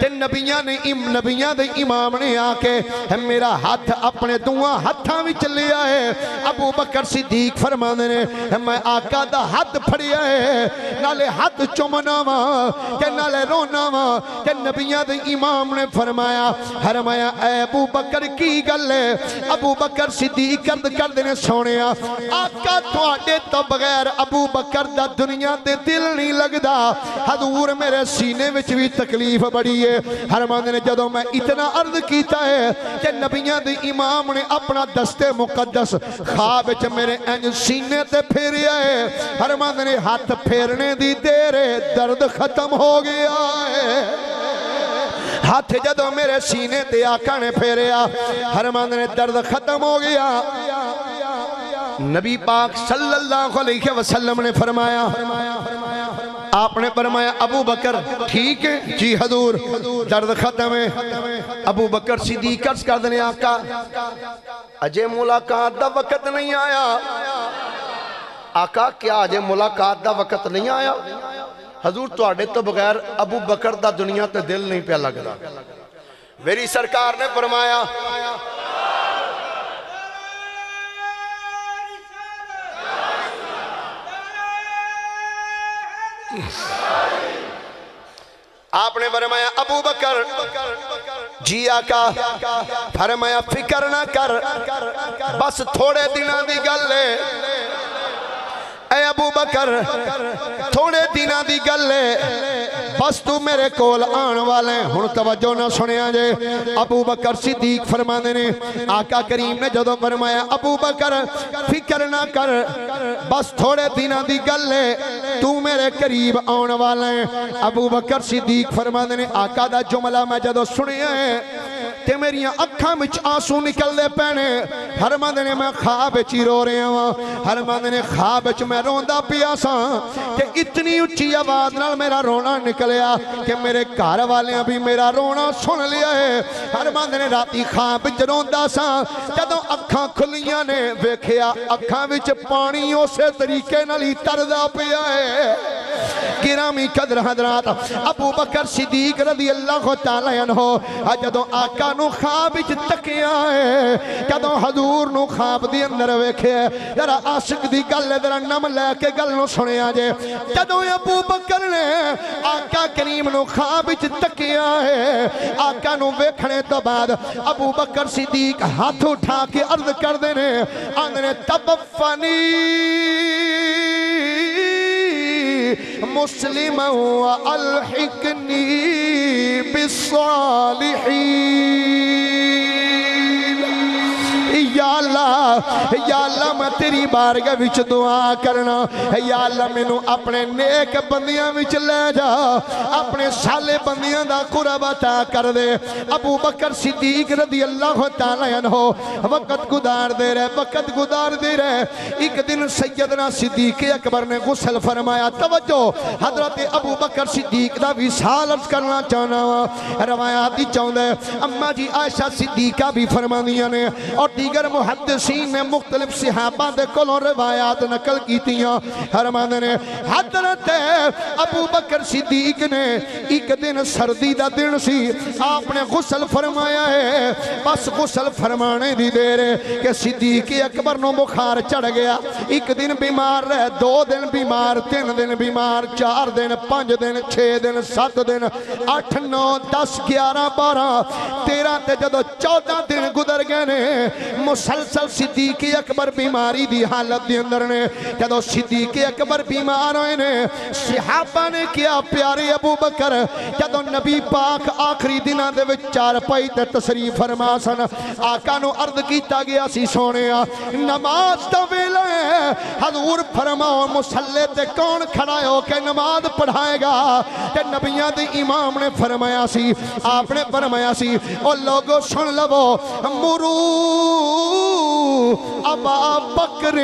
تے نبیاں دے امام نے آ کے میرا ہاتھ اپنے دعا ہاتھاں وچ لیا ہے ابو بکر صدیق فرماندے نے میں آقا دا ہاتھ پھڑیا ہے نالے ہاتھ چومنا وا کہ نالے رونا وا کہ نبیاں دے امام نے فرمایا اے ابو بکر کی گل ہے ابو بکر صدیق کردے نے سونیا آقا تواڈے تو بغیر ابو بکر دا دنیا تے دل نہیں لگدا حضور میرے سینے وچ بھی تکلیف بڑی ہے فرماندے نے جدوں میں اتنا عرض کیتا ہے کہ نبیاں دے امام نے اپنا دست مقدس خواب وچ میرے انج سینے تے پھیریا ہے فرماندے نے ہاتھ پھیرنے دی دیر درد ختم ہو گیا ہے ہاتھ جدوں میرے سینے تے آقا نے پھیریا فرماندے نے درد ختم ہو گیا نبی پاک صلی اللہ علیہ وسلم نے فرمایا آپ نے فرمایا ابو بکر ٹھیک ہے جی حضور درد ختم ہے ابو بکر صدیق عرض کر دنے آقا اجے ملاقات دا وقت نہیں آیا آقا کیا اجے ملاقات دا وقت نہیں آیا حضور تواڈے تو بغیر ابو بکر دا دنیا تے دل نہیں پیا لگدا میری سرکار نے فرمایا آپ نے فرمایا ابو بکر جی آقا فرمایا فکر نہ کر بس تھوڑے دنوں دی گل ہے اے ابو بکر تھوڑے دنوں دی گل ہے بس تو میرے کول آن والے ہن توجہ نہ سنیا جے ابو بکر صدیق فرماندے نے آقا کریم نے جدوں فرمایا ابو بکر فکر نہ کر بس تھوڑے دنوں دی گل ہے تو میرے قریب آن والے ابو بکر صدیق فرماندے نے آقا دا جملہ میں جدوں سنیا ہے تے میری اکھاں وچ آنسو نکل دے پینے فرماندے نے میں خواب وچ ہی رو رہا ہاں فرماندے نے خواب وچ میں روندا پیا سا کہ اتنی اونچی آواز نال میرا رونا نکلیا کہ میرے گھر والیاں بھی میرا رونا سن لیا ہے فرماندے نے راتی خواب وچ روندا سا جدوں اکھاں کھلیاں نے ویکھیا اکھاں وچ پانی اسی طریقے نال ہی تردا پیا ہے گرامی قدر حضرات ابو بکر صدیق رضی اللہ تعالی عنہ جدوں آقا نو خواب وچ تکیا ہے جدوں حضور نو خواب دی اندر ویکھیا ذرا عاشق دی گل ذرا نم لے کے گل نو سنیا جے جدوں ابو بکر نے آقا کریم نو خواب وچ تکیا ہے آقا نو ویکھنے تو بعد ابو بکر صدیق ہاتھ اٹھا کے عرض کردے نے آندے توفنی مسلما والحقنی بالصالحین یا اللہ میں تیری بارگاہ وچ دعا کرنا یا اللہ میں نو اپنے نیک بندیاں وچ لے جا اپنے صالح بندیاں دا قرب عطا کر دے ابو بکر صدیق رضی اللہ تعالی عنہ وقت گزار دے رہے ایک دن سیدنا صدیق اکبر نے غسل فرمایا توجہ حضرت ابو بکر صدیق دا وصال عرض کرنا چاہنا روایات ہی چاہندے اما جی عائشہ صدیقہ بھی فرمانیاں نے اور دیگر محدثین نے مختلف صحابہ دے کولوں روایات نقل کیتیاں فرماندے نے حضرت ابو بکر صدیق نے ایک دن سردی دا دن سی آپ نے غسل فرمایا ہے بس غسل فرمانے دی دیر ہے کہ صدیق اکبر نو بخار چڑھ گیا ایک دن بیمار رہے 2 دن بیمار 3 دن بیمار 4 دن 5 دن 6 دن 7 دن 8 9 10 11 12 13 تے جدو 14 دن گزر گئے نے مسلسل صدیق اکبر بیماری دی حالت دی اندر نے جدو صدیق اکبر بیمار ہوئے نے صحابہ نے کیا پیارے ابو بکر جدو نبی پاک آخری دنہ دے وچ چارپائی تے تشریف فرما سن آقا نو عرض کیتا گیا سی سونیا نماز دا ویلا ہے حضور فرماؤ مصلی تے کون کھڑا ہو کے نماز پڑھائے گا کہ نبیاں دے امام نے فرمایا سی آپ نے فرمایا سی او لوگو سن لو مرو ابا بکر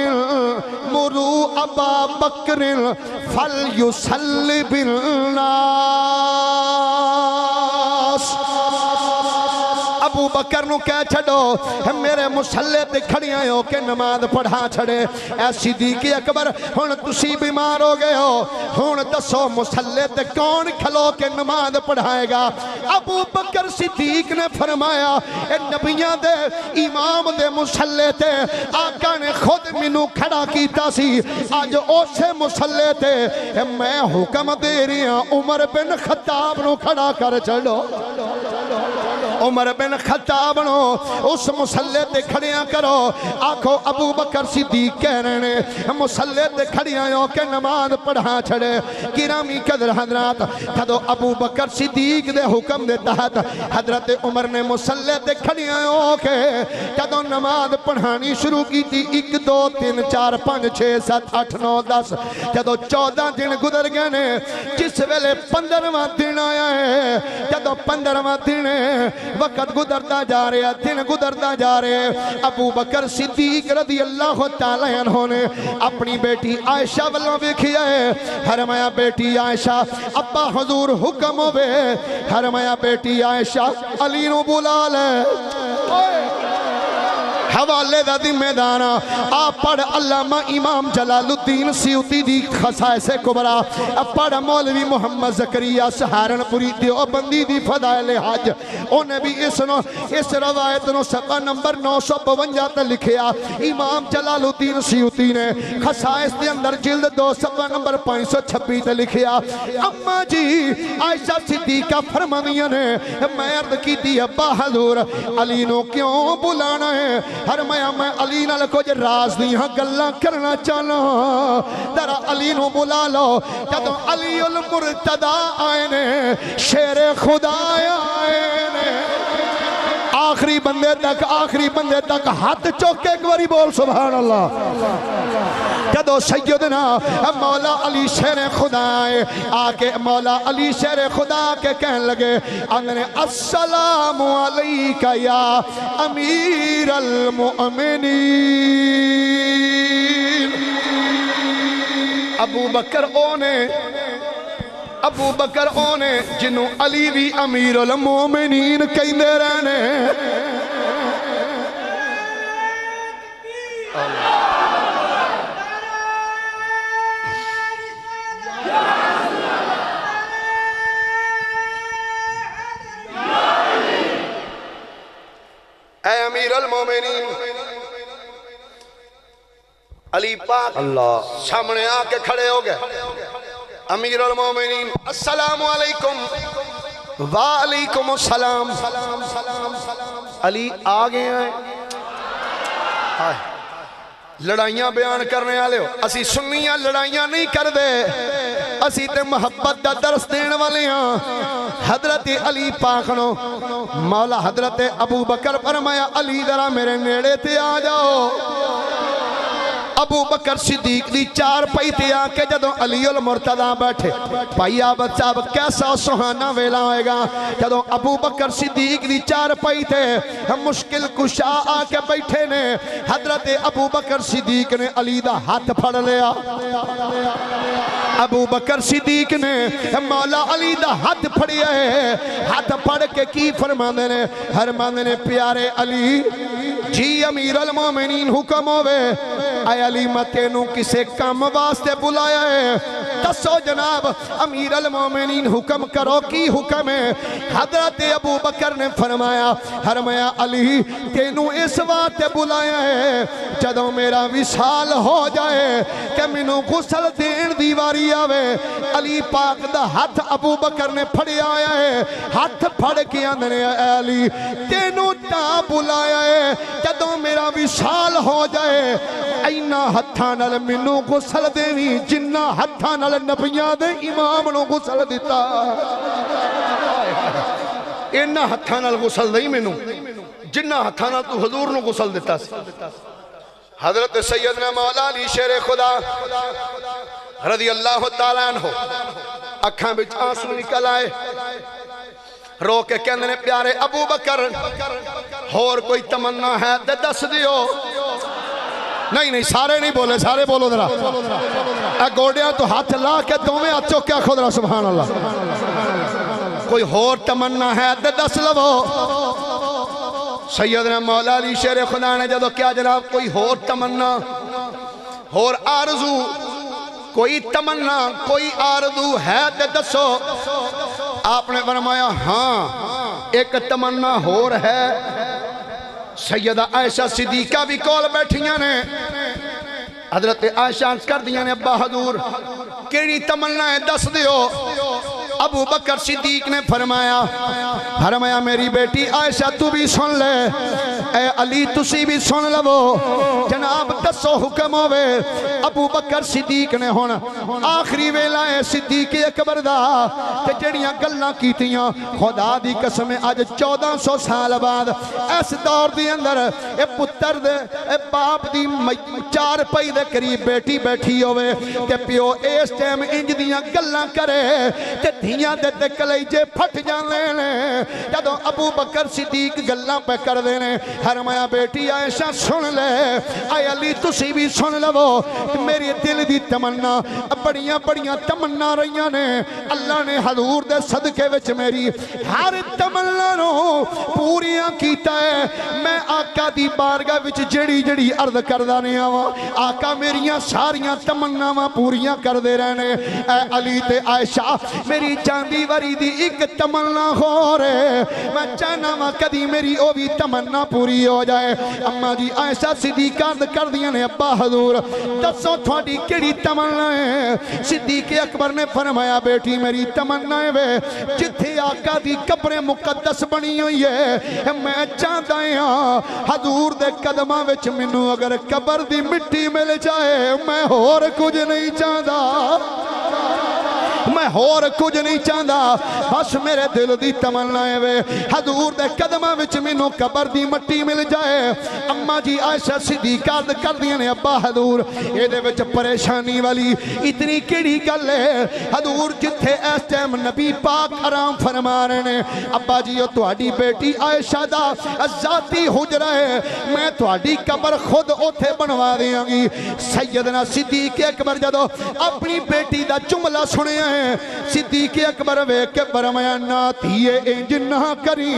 مرو ابا بکر فلیصلی بالناس ابو بکر نو کہہ چھڑو میرے مسلے تے کھڑیاں ہو کے نماز پڑھا چھڑے اے صدیق اکبر ہن تسی بیمار ہو گئے ہو ہن دسو مسلے تے کون کھلو کے نماز پڑھائے گا ابو بکر صدیق نے فرمایا اے نبیاں دے امام دے مسلے تے آقا نے خود منو کھڑا کیتا سی آج اسے مسلے تے میں حکم دے رہی ہوں عمر بن خطاب نو کھڑا کر چھڑو عمر بن خطاب نو اس مسلے تے کھڑیاں کرو آکھو ابو بکر صدیق کہہ رہے ہیں مسلے تے کھڑیاں ہو کے نماز پڑھا چھڑے گرامی قدر حضرات کدو ابو بکر صدیق دے حکم دے تحت حضرت عمر نے مسلے تے کھڑیاں ہو کے کدو نماز پڑھانی شروع کی تھی 1 2 3 4 5 6 7 8 9 10 کدو 14 دن گزر گئے نے جس ویلے 15واں دن آیا ہے کدو 15واں دن وقت گزرتا جا رہے ہیں دن گزرتا جا رہے ہیں ابو بکر صدیق رضی اللہ تعالی عنہ نے اپنی بیٹی عائشہ والوں ویکھیا ہے فرمایا بیٹی عائشہ ابا حضور حکم ہوے فرمایا بیٹی عائشہ علی نو بلا لے حوالے دا ذمہ دار آپ پڑھ علامہ امام جلال الدین سیوطی دی خصائص کبرا پڑھ مولوی محمد زکریا سہارنپوری دیوبندی دی فضائل حج انہیں بھی اس روایت نو صفحہ نمبر 952 تے لکھیا امام جلال الدین سیوطی نے خصائص دے اندر جلد 2 صفحہ نمبر 526 تے لکھیا اما جی عائشہ صدیقہ فرمانیاں نے میں عرض کی تھی ابا حضور علی نو کیوں بلانا ہے فرمایا میں علی نال کچھ راز دی ہاں گلاں کرنا چاہنا ذرا علی نو بلا لو جدوں علی المرتضی آئے نے شیر خدا آئے نے آخری بندے تک ہاتھ چوکے ایک باری بول سبحان اللہ جدو سیدنا مولا علی شیر خدا آئے آکے مولا علی شیر خدا کے کہن لگے انگنے السلام علیکہ یا امیر المؤمنین ابو بکر اونے جنہوں علی بھی امیر المومنین کہیں دے رہنے اے امیر المومنین علی پاک اللہ سامنے آکے کھڑے ہو گئے امیر المومنین السلام علیکم وعلیکم السلام علی آگے آئے لڑائیاں بیان کرنے والے ہو اسی سنیاں لڑائیاں نہیں کر دے اسی تے محبت دا درس دین والے ہاں حضرت علی پاک نو مولا حضرت ابو بکر فرمایا علی ذرا میرے نیڑے تے آ جاؤ ابو بکر صدیق دی 4 پائی تے آکے جدوں علی المرتضی بیٹھے بھائی آبت صاحب کیسا سہانا ویلا ہوئے گا جدوں ابو بکر صدیق دی 4 پائی تے مشکل کشا آکے بیٹھے نے حضرت ابو بکر صدیق نے علی دا ہاتھ پھڑ لیا ابو بکر صدیق نے مولا علی دا ہاتھ پھڑیا ہے ہاتھ پھڑ کے کی فرماندے نے پیارے علی جی امیر المومنین حکم ہوئے اے علی میں تینوں کسے کام واسطے بلایا ہے دسو جناب امیر المومنین حکم کرو کی حکم ہے حضرت ابو بکر نے فرمایا علی تینوں اس واسطے بلایا ہے جدوں میرا وصال ہو جائے کہ مینوں غسل دین دی واری آوے علی پاک دا ہاتھ ابو بکر نے پھڑیا آیا ہے ہاتھ پھڑ کے اندنے علی تینوں تا بلایا ہے جدوں میرا وصال ہو جائے اینا ہتھاں نال مینوں غسل دیوی جنہ ہتھاں نال نبیاں دے امام نو غسل دیتا اینا ہتھاں نال غسل نہیں مینوں جنہ ہتھاں نال تو حضور نو غسل دیتا سی حضرت سیدنا مولا علی شیر خدا رضی اللہ تعالیٰ عنہ اکھاں بچ آنسو نکل آئے رو کے کہنے نے پیارے ابو بکر اور کوئی تمنا ہے دے دس دیو نہیں سارے نہیں بولے، سارے بولو ذرا اے گوڑیاں تو ہاتھ لا کے دوویں ہاتھ چوک کے خود رہا سبحان اللہ۔ کوئی ہور تمنا ہے تے دس لو۔ سیدنا مولا علی شیر خدا نے جدو کیا جناب کوئی ہور تمنا ہور آرزو کوئی تمنا کوئی آرزو ہے تے دسو، آپ نے فرمایا ہاں ایک تمنا ہور ہے۔ سیدہ عائشہ صدیقہ بھی کول بیٹھیاں نے، حضرت عائشہ کر دیا نے ابا حضور کیڑی تمنا ہے دس دیو۔ ابو بکر صدیق نے فرمایا میری بیٹی عائشہ تو بھی سن لے، اے علی تسی بھی سن لو، جناب دسو حکم ہوئے۔ ابو بکر صدیق نے ہون آخری ویلا ہے صدیق اکبر دا کہ جڑیاں گلاں کیتیاں خدا دی قسم آج 1400 سال بعد اس دور دی اندر اے پتر دے اے باپ دی چار پئی دے قریب بیٹی بیٹھی ہوئے تے پیو اس ٹائم انج دیاں گلاں کرے تے دھیاں دے کلیجے پھٹ جاندے نے۔ جدوں ابو بکر صدیق گلاں پہ کر دینے فرمایا بیٹی عائشہ سن لے، اے علی تسی بھی سن لو، میری دل دی تمنا بڑیاں بڑیاں تمنا رہیاں نے، اللہ نے حضور دے صدقے وچ میری ہر تمنا نو پوریاں کیتا ہے۔ میں آقا دی بارگاہ وچ جڑی جڑی عرض کردا نہیں آواں آقا میریاں ساریاں تمناواں پوریاں کر دے رہنے۔ اے علی تے عائشہ میری چاندی وری دی ایک تمنا ہو رہے، میں چاہنا وا کدی میری او بھی تمنا پوری ہو جائے۔ اما جی عائشہ صدیقہ کر دیا نے ابا حضور دسو تھوڑی کیڑی تمنا ہے؟ صدیق اکبر نے فرمایا بیٹی میری تمنا ہے وے جتھے آقا دی قبر مقدس بنی ہوئی ہے میں چاہتا ہاں حضور دے قدماں وچ مینوں اگر قبر دی مٹی مل جائے میں ہور کچھ نہیں چاہتا، میں ہور کچھ نہیں چاہتا، بس میرے دل دی تمنا ہے وے حضور دے قدماں وچ مینوں قبر دی مٹی مل جائے۔ اما جی عائشہ صدیقہ کر دیا نے ابا حضور اے دے وچ پریشانی والی اتنی کیڑی گل ہے؟ حضور جتھے اس ٹائم نبی پاک آرام فرما رہے نے، ابا جی او تہاڈی بیٹی عائشہ دا ذاتی حجرہ ہے، میں تہاڈی قبر خود اوتھے بنوا دیاں گی۔ سیدنا صدیق اکبر جدو اپنی بیٹی دا جملہ سنیا ہے صدیق اکبر ویکھ کے فرمایا نہ تھیے انج نہ کری،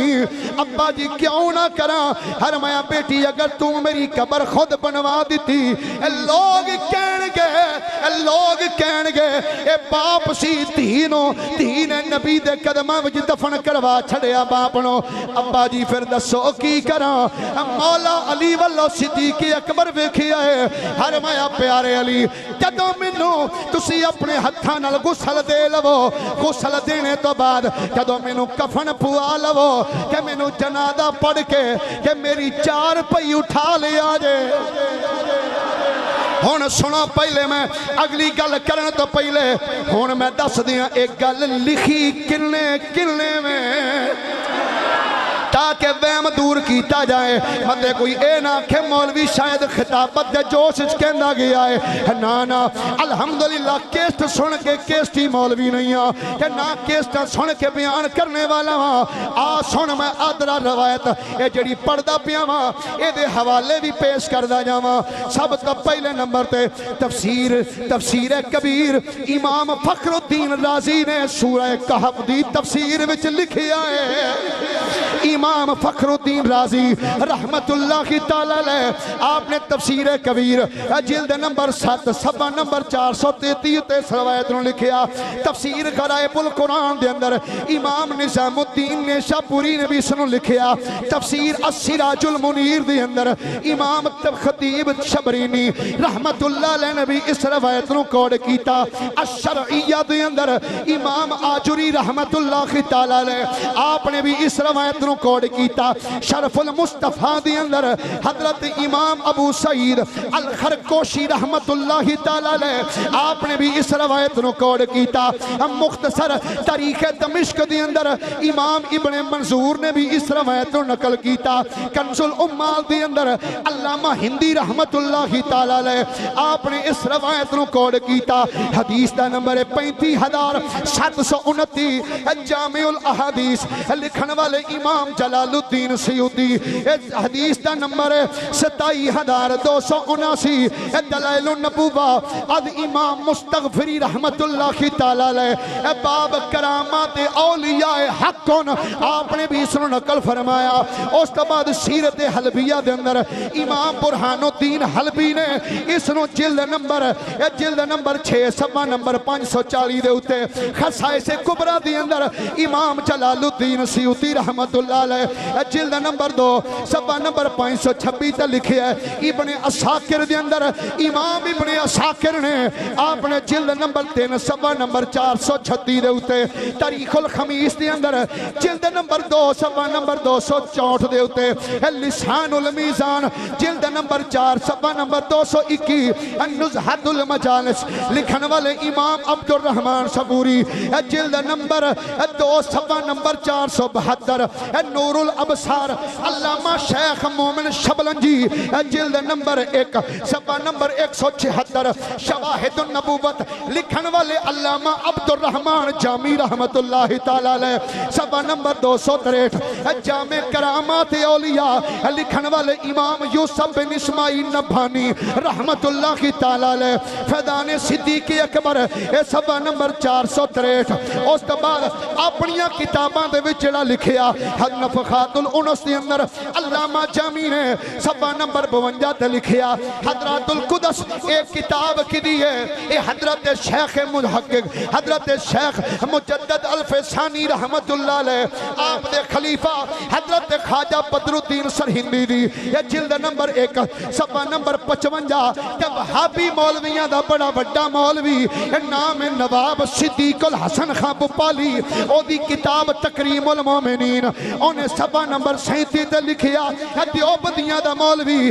ابا جی کیوں نہ کراں؟ فرمایا بیٹی اگر تو میری قبر خود بنوا دیتی لوگ کہن گے اے باپ سی دھی نے نبی دے قدماں وچ دفن کروا چھڑیا باپ نو، ابا جی پھر دسو کی کراں؟ مولا علی والو صدیق اکبر ویکھیا ہے، فرمایا پیارے علی جدوں مینوں تسی اپنے ہتھاں نال غسل دے لو، غسل دینے تو بعد جدوں مینوں کفن پوا لو کہ مینوں جنازہ پڑھ کے کہ میری چار پئی اٹھا لیا جے۔ ہون سنو پہلے میں اگلی گل کرن تو پہلے ہون میں دس دیاں ایک گل لکھی کلنے میں تاکہ وہم دور کیتا جائے، مطلب کوئی اے نہ کہ مولوی شاید خطابت دے جوش اچ کہندا گیا ہے، نا الحمدللہ کیسٹ سن کے کیسٹی مولوی نہیں آ کہ نہ کیسٹ سن کے بیان کرنے والا ہاں۔ آ سن میں آدرہ روایت اے جڑی پڑھدا پیا ہاں اے دے حوالے بھی پیش کردا جاواں۔ سب تو پہلے نمبر تے تفسیر کبیر امام فخر الدین رازی نے سورہ کہف دی تفسیر وچ لکھیا ہے۔ امام فخر الدین رازی رحمت اللہ تعالی علیہ آپ نے تفسیر کبیر جلد نمبر 7 صفحہ نمبر 433 روایت نو لکھیا۔ تفسیر غرائب القرآن دے اندر امام نظام الدین نیشاپوری نے بھی سنو لکھیا۔ تفسیر السراج المنیر دے اندر امام خطیب شبرینی رحمت اللہ علیہ نے بھی اس روایت نو کوڈ کیتا۔ الشرعیہ دے اندر امام آجری رحمت اللہ تعالی علیہ آپ نے بھی اس روایت نو کوڈ کیتا۔ شرف المصطفیٰ دی اندر حضرت امام ابو سعید الخرکوشی رحمت اللہ تعالی علیہ آپ نے بھی اس روایت نو کوڈ کیتا۔ مختصر تاریخ دمشق دی اندر امام ابن منظور نے بھی اس روایت نو نقل کیتا۔ کنز الامال دی اندر علامہ ہندی رحمت اللہ تعالی علیہ آپ نے اس روایت نو کوڈ کیتا۔ حدیث دا نمبر 35,729 جامع الاحادیث لکھن والے امام امام جلال الدین سیوطی حدیث دا نمبر 27279 دلائل النبوہ از امام مستغفری رحمت اللہ تعالی علیہ باب کرامات اولیاء حقن آپ نے بھی اس نے نقل فرمایا. اس کے بعد سیرت حلبیہ دے اندر امام برہان الدین حلبی نے اس نے جلد نمبر 6 صفحہ نمبر 540 دے ہوتے خصائص کبرا دے اندر امام جلال الدین سیوطی رحمت اللہ علیہ جلد نمبر 2 صفحہ نمبر 526 تے لکھے ہے. ابن اساکر دے اندر امام ابن اساکر نے آپ نے جلد نمبر 3 صفحہ نمبر 436 دے ہوتے تاریخ الخمیس دے اندر جلد نمبر 2 صفحہ نمبر 264 دے ہوتے لسان المیزان جلد نمبر 4 صفحہ نمبر 221 النزہت المجالس لکھن والے امام عبد الرحمن صبوری جلد نمبر 2 صفحہ نمبر 472 نور الابصار علامہ شیخ مومن شبلنجی جلد نمبر 1 صفحہ نمبر 176 شواہد النبوت لکھن والے علامہ عبد الرحمن جامی رحمت اللہ تعالی علیہ صفحہ نمبر 263 جامع کرامات اولیاء لکھن والے امام یوسف بن اسماعیل نبھانی رحمت اللہ تعالی علیہ فیضان صدیق اکبر صفحہ نمبر 463. اس کے بعد اپنیاں کتاباں دے وچ جڑا لکھیا نفخات الانس دے اندر علامہ جامی نے صفحہ نمبر 52 تے لکھیا حضرات القدس ایک کتاب کی دی ہے اے حضرت شیخ محقق حضرت شیخ مجدد الفسانی رحمت اللہ علیہ آپ دے خلیفہ حضرت خواجہ بدر الدین سرہندی دی یہ جلد نمبر 1 صفحہ نمبر 55 کہ وہابی مولویاں دا بڑا بڑا مولوی نام نواب صدیق الحسن خان بپالی او دی کتاب تکریم المومنین انہیں صفحہ نمبر 37 تے لکھیا دیوبندیاں دا مولوی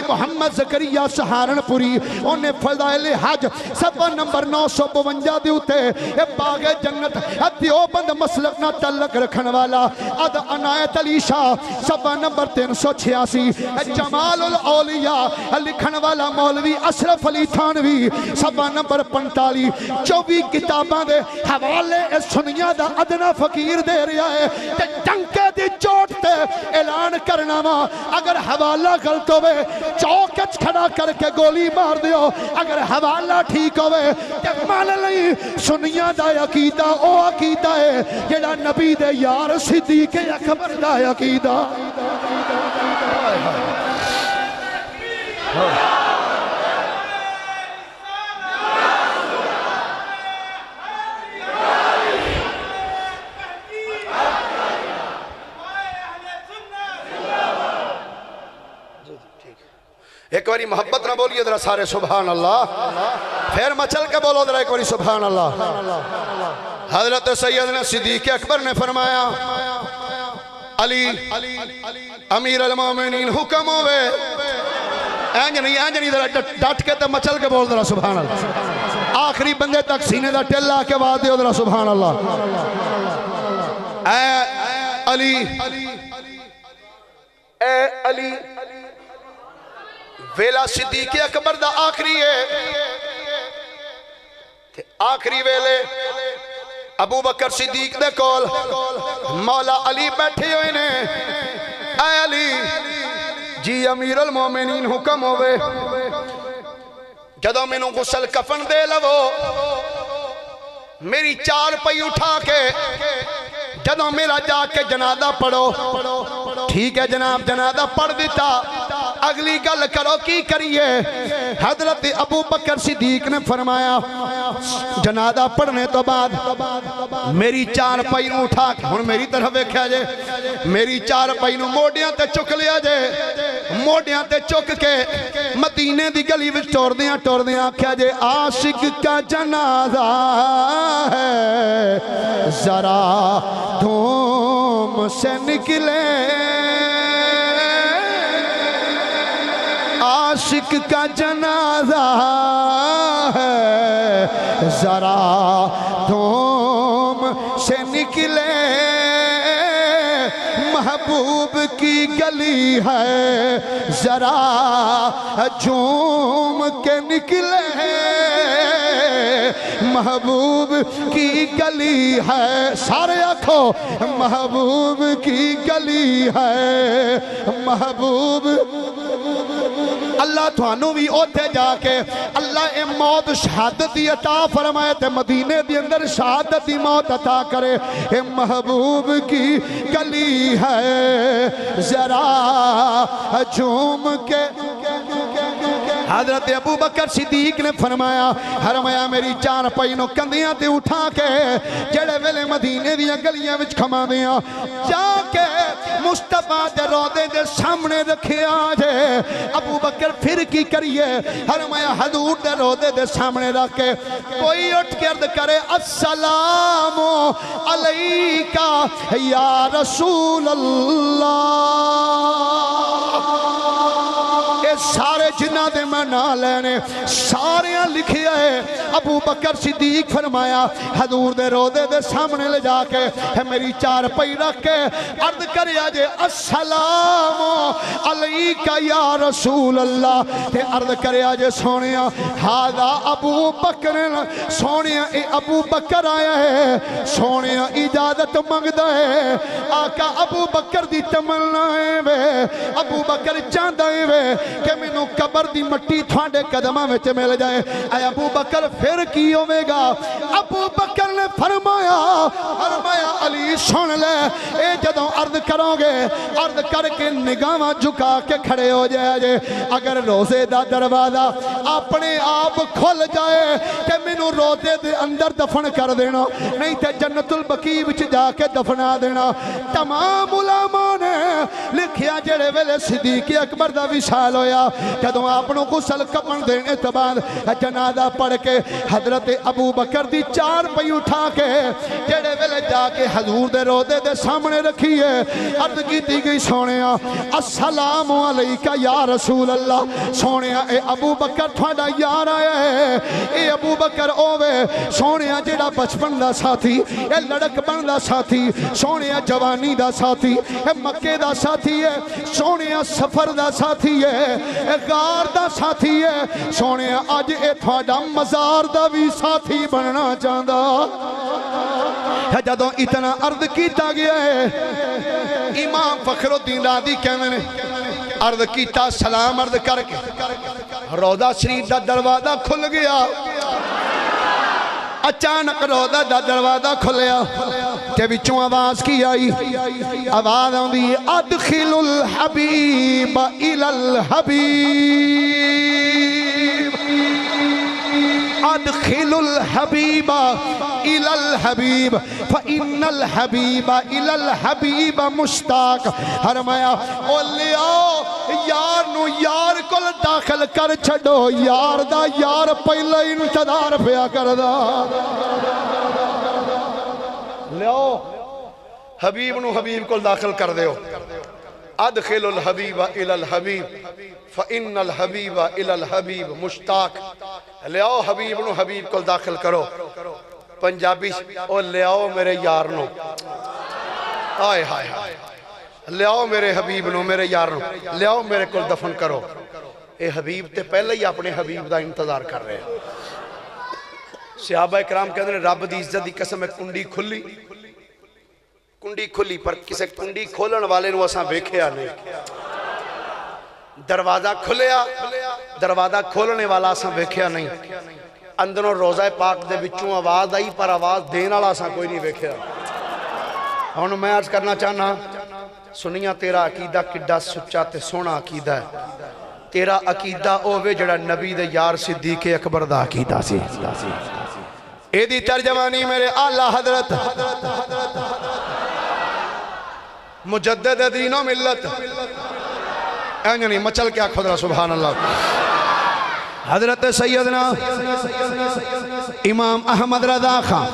محمد زکریہ سہارنپوری انہیں فضائل حج صفحہ نمبر 952 دیوتے باغ جنت دیوبند مسلک نہ تعلق رکھن والا اد عنایت علی شاہ صفحہ نمبر 386 جمال الاولیاء لکھن والا مولوی اشرف علی تھانوی صفحہ نمبر 45 24 کتاباں دے حوالے سنیاں دا ادنا فقیر دے رہا ہے تے ٹنکے دی چوٹ تے اعلان کرنا وا اگر حوالہ غلط ہوئے چوکچ کھڑا کر کے گولی مار دیو اگر حوالہ ٹھیک ہوئے تے مان لئی سنیاں دا عقیدہ او عقیدہ ہے جڑا نبی دے یار صدیق اکبر دا عقیدہ. ایک باری محبت نہ بولیے ذرا سارے سبحان اللہ پھر مچل کے بولو ذرا ایک باری سبحان اللہ. حضرت سیدنا صدیق اکبر نے فرمایا علی امیر المومنین حکم ہوئے اینج نہیں ذرا ڈٹ کے تو مچل کے بول ذرا سبحان اللہ. آخری بندے تک سینے دا ٹیلا کے بعد دیو ذرا سبحان اللہ. اے علی ویلا صدیق اکبر دا آخری ہے آخری ویلے ابو بکر صدیق دے کول مولا علی بیٹھے ہوئے نے اے علی جی امیر المومنین حکم ہوئے جدو میں غسل کفن دے لو میری چار پئی اٹھا کے جدو میرا جا کے جنازہ پڑھو ٹھیک ہے جناب جنازہ پڑھ دیتا اگلی گل کرو کی کریے حضرت ابو بکر صدیق نے فرمایا جنازہ پڑھنے تو بعد میری چار پائی نو اٹھا کے ہن میری طرف ویکھیا جے میری چار پائی نو موڈیاں تے چک لیا جے موڈیاں تے چک کے مدینے دی گلی وچ ٹور دیاں آکھیا جے عاشق کا جنازہ ہے ذرا دھوم سے نکلے عاشق کا جنازہ ہے ذرا دھوم سے نکلے محبوب کی گلی ہے ذرا جھوم کے نکلے محبوب کی گلی ہے سارے آکھو محبوب کی گلی ہے محبوب اللہ تھانو بھی اوتھے جا کے اللہ اے موت شہادت دی عطا فرمائے تے مدینے دی اندر شہادت دی موت عطا کرے اے محبوب کی گلی ہے ذرا جھوم کے حضرت ابو بکر صدیق نے فرمایا میری چار پینوں کندیاں تے اٹھا کے جڑے ویلے مدینے دیاں گلیاں وچ کھما دیاں جا کے مصطفیٰ دے روضے دے سامنے رکھے آجے ابو بکر پھر کی کریے فرمایا حضور دے روضے دے سامنے رکھ کے کوئی اٹھ کے عرض کرے السلام علیکہ یا رسول اللہ سارے جنہ دے میں نہ لینے سارے لکھے ہے ابو بکر صدیق فرمایا حضور دے روضے دے سامنے لے جا کے میری چار پئی رکھ کے عرض کریا جے السلام علیکہ یا رسول اللہ تے عرض کریا جے سونیا ہادا ابو بکر سونیا اے ابو بکر آیا ہے سونیا اجازت مانگدا ہے آقا ابو بکر دی تمنا ہے وے ابو بکر چاہندا ہے وے کہ مینوں قبر دی مٹی تھوڑے قدماں وچ مل جائے اے ابو بکر پھر کی ہوے گا ابو بکر نے فرمایا علی سن لے اے جدوں عرض کرو گے عرض کر کے نگاہاں جھکا کے کھڑے ہو جائے جے اگر روزے دا دروازہ اپنے آپ کھل جائے کہ مینوں روزے دے اندر دفن کر دینا نہیں تے جنت البقیع وچ جا کے دفنا دینا تمام علماء نے لکھیا جڑے ویلے صدیق اکبر دا وصال ہویا جدوں اپنوں غسل کفن دینے تو بعد جنازہ پڑھ کے حضرت ابو بکر دی چار پئی اٹھا کے جڑے ویلے جا کے حضور دے روضے دے سامنے رکھیے عرض کیتی گئی سونیا السلام علیکہ یا رسول اللہ سونیا اے ابو بکر تھوڑا یار آیا ہے اے ابو بکر اوے سونیا جڑا بچپن دا ساتھی اے لڑک بن دا ساتھی سونیا جوانی دا ساتھی اے مکے دا ساتھی ہے سونیا سفر دا ساتھی ہے اے غار دا ساتھی ہے سونیا آج اے تھوڑا مزار دا بھی ساتھی بننا چاہتا جدوں اتنا عرض کیتا گیا ہے امام فخر الدین رازی کہنے نے عرض کیتا سلام عرض کر کے روضہ شریف دا دروازہ کھل گیا اچانک روضہ دا دروازہ کھلیا کہ وچوں آواز کی آئی آواز آندی ادخل الحبیب الی الحبیب ادخل الحبیب الی الحبیب فإن الحبیب الی الحبیب مشتاق فرمایا او لیاؤ یار نو یار کل داخل کر چھڑو یار دا یار پہلے انتظار پیا کردا لیاؤ حبیب نو حبیب کل داخل کر دیو ادخل الحبیب الی الحبیب فإن الحبیب الی الحبیب مشتاق لے آؤ حبیب نو حبیب کو داخل کرو پنجابی او لے آؤ میرے یار نو آئے ہائے لے آؤ میرے حبیب نو میرے یار نو لے آؤ میرے کو دفن کرو اے حبیب تے پہلے ہی اپنے حبیب دا انتظار کر رہے ہیں صحابہ اکرام کہتے ہیں رب دی عزت دی قسم ہے کنڈی کھلی پر کسے کنڈی کھولن والے نو اساں ویکھیا نہیں دروازہ کھلیا دروازہ کھولنے والا اساں ویکھیا نہیں اندروں روضہ پاک دے بچوں آواز آئی پر آواز دین والا اساں کوئی نہیں ویکھیا ہن میں عرض کرنا چاہنا سنیا تیرا عقیدہ کڈا سچا تے سونا عقیدہ ہے تیرا عقیدہ اوے جڑا نبی دے یار صدیق اکبر دا عقیدہ سی اے دی ترجمانی میرے اعلیٰ حضرت مجدد دین و ملت اینجنی مچل کیا خدرہ سبحان اللہ حضرت سیدنا امام احمد رضا خان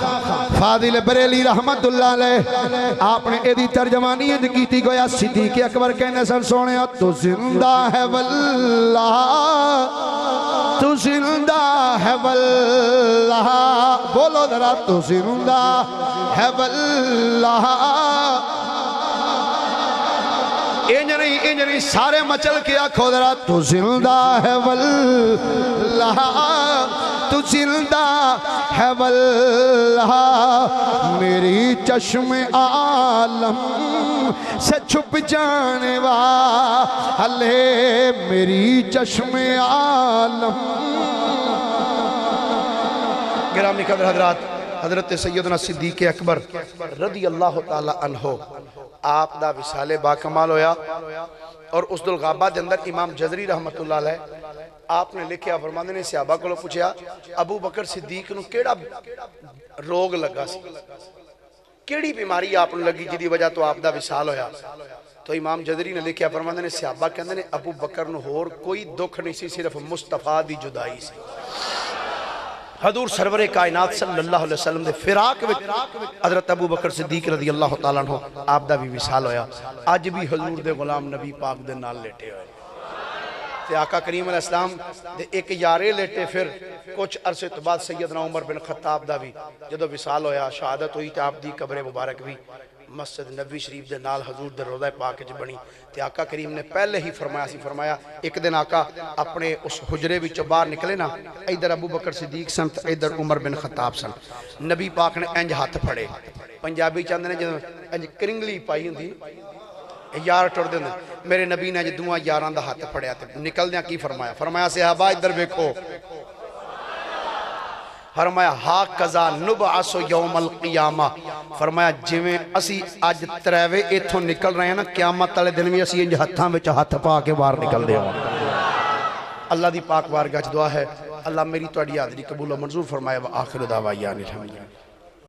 فاضل بریلی رحمت اللہ علیہ آپ نے ایدی ترجمانی کی تھی گویا صدیق اکبر کہنے سن سونے تو زندہ ہے واللہ تو زندہ ہے واللہ بولو ذرا تو زندہ ہے واللہ اینج نہیں انجنی سارے مچل کے آنکھو ذرا تو زندہ ہے واللہ تو زندہ ہے واللہ میری چشم عالم سے چھپ جانے والے میری چشم عالم گرامی قدر حضرات حضرت سیدنا صدیق اکبر رضی اللہ تعالی عنہ آپ دا وصال با کمال ہویا اور اس دلغابہ دے اندر امام جزری رحمت اللہ علیہ آپ نے لکھیا فرماندے نے صحابہ کو پوچھیا ابو بکر صدیق نو کیڑا روگ لگا سی کیڑی بیماری آپ نے لگی جدی وجہ تو آپ دا وصال ہویا تو امام جزری نے لکھیا فرماندے نے صحابہ کہندے نے ابو بکر نو ہور کوئی دکھ نہیں سی صرف مصطفیٰ دی جدائی سی حضور سرور کائنات صلی اللہ علیہ وسلم دے فراق وچ حضرت ابو بکر صدیق رضی اللہ تعالیٰ عنہ آپ دا بھی وصال ہویا آج بھی حضور دے غلام نبی پاک دے نال لیٹے ہوئے تے آقا کریم علیہ السلام دے ایک یارے لیٹے پھر کچھ عرصے تو بعد سیدنا عمر بن خطاب دا بھی جدو وصال ہویا شہادت ہوئی تے آپ دی قبر مبارک بھی مسجد نبی شریف دے نال حضور دے روضہ پاک وچ بنی تے آقا کریم نے پہلے ہی فرمایا ایک دن آقا اپنے اس حجرے وچوں باہر نکلے نا ادھر ابو بکر صدیق سن تے ادھر عمر بن خطاب سن نبی پاک نے انج ہاتھ پھڑے پنجابی چاندے نے جدوں انج کرنگلی پائی ہوندی یار ٹر دے میرے نبی نے دوواں یاراں دا ہاتھ پھڑیا تے نکلدیاں کی فرمایا صحابہ ادھر دیکھو فرمایا ہا قضا نبعث یوم القیامہ فرمایا جویں اسی آج تریوے ایتھوں نکل رہے ہیں نا قیامت والے دن بھی اسی انج ہتھاں وچ ہاتھ پا کے باہر نکل دے ہوں اللہ دی پاک بارگاہ وچ دعا ہے اللہ میری تہاڈی حاضری قبول و منظور فرمائے وآخر دعوانا الحمدللہ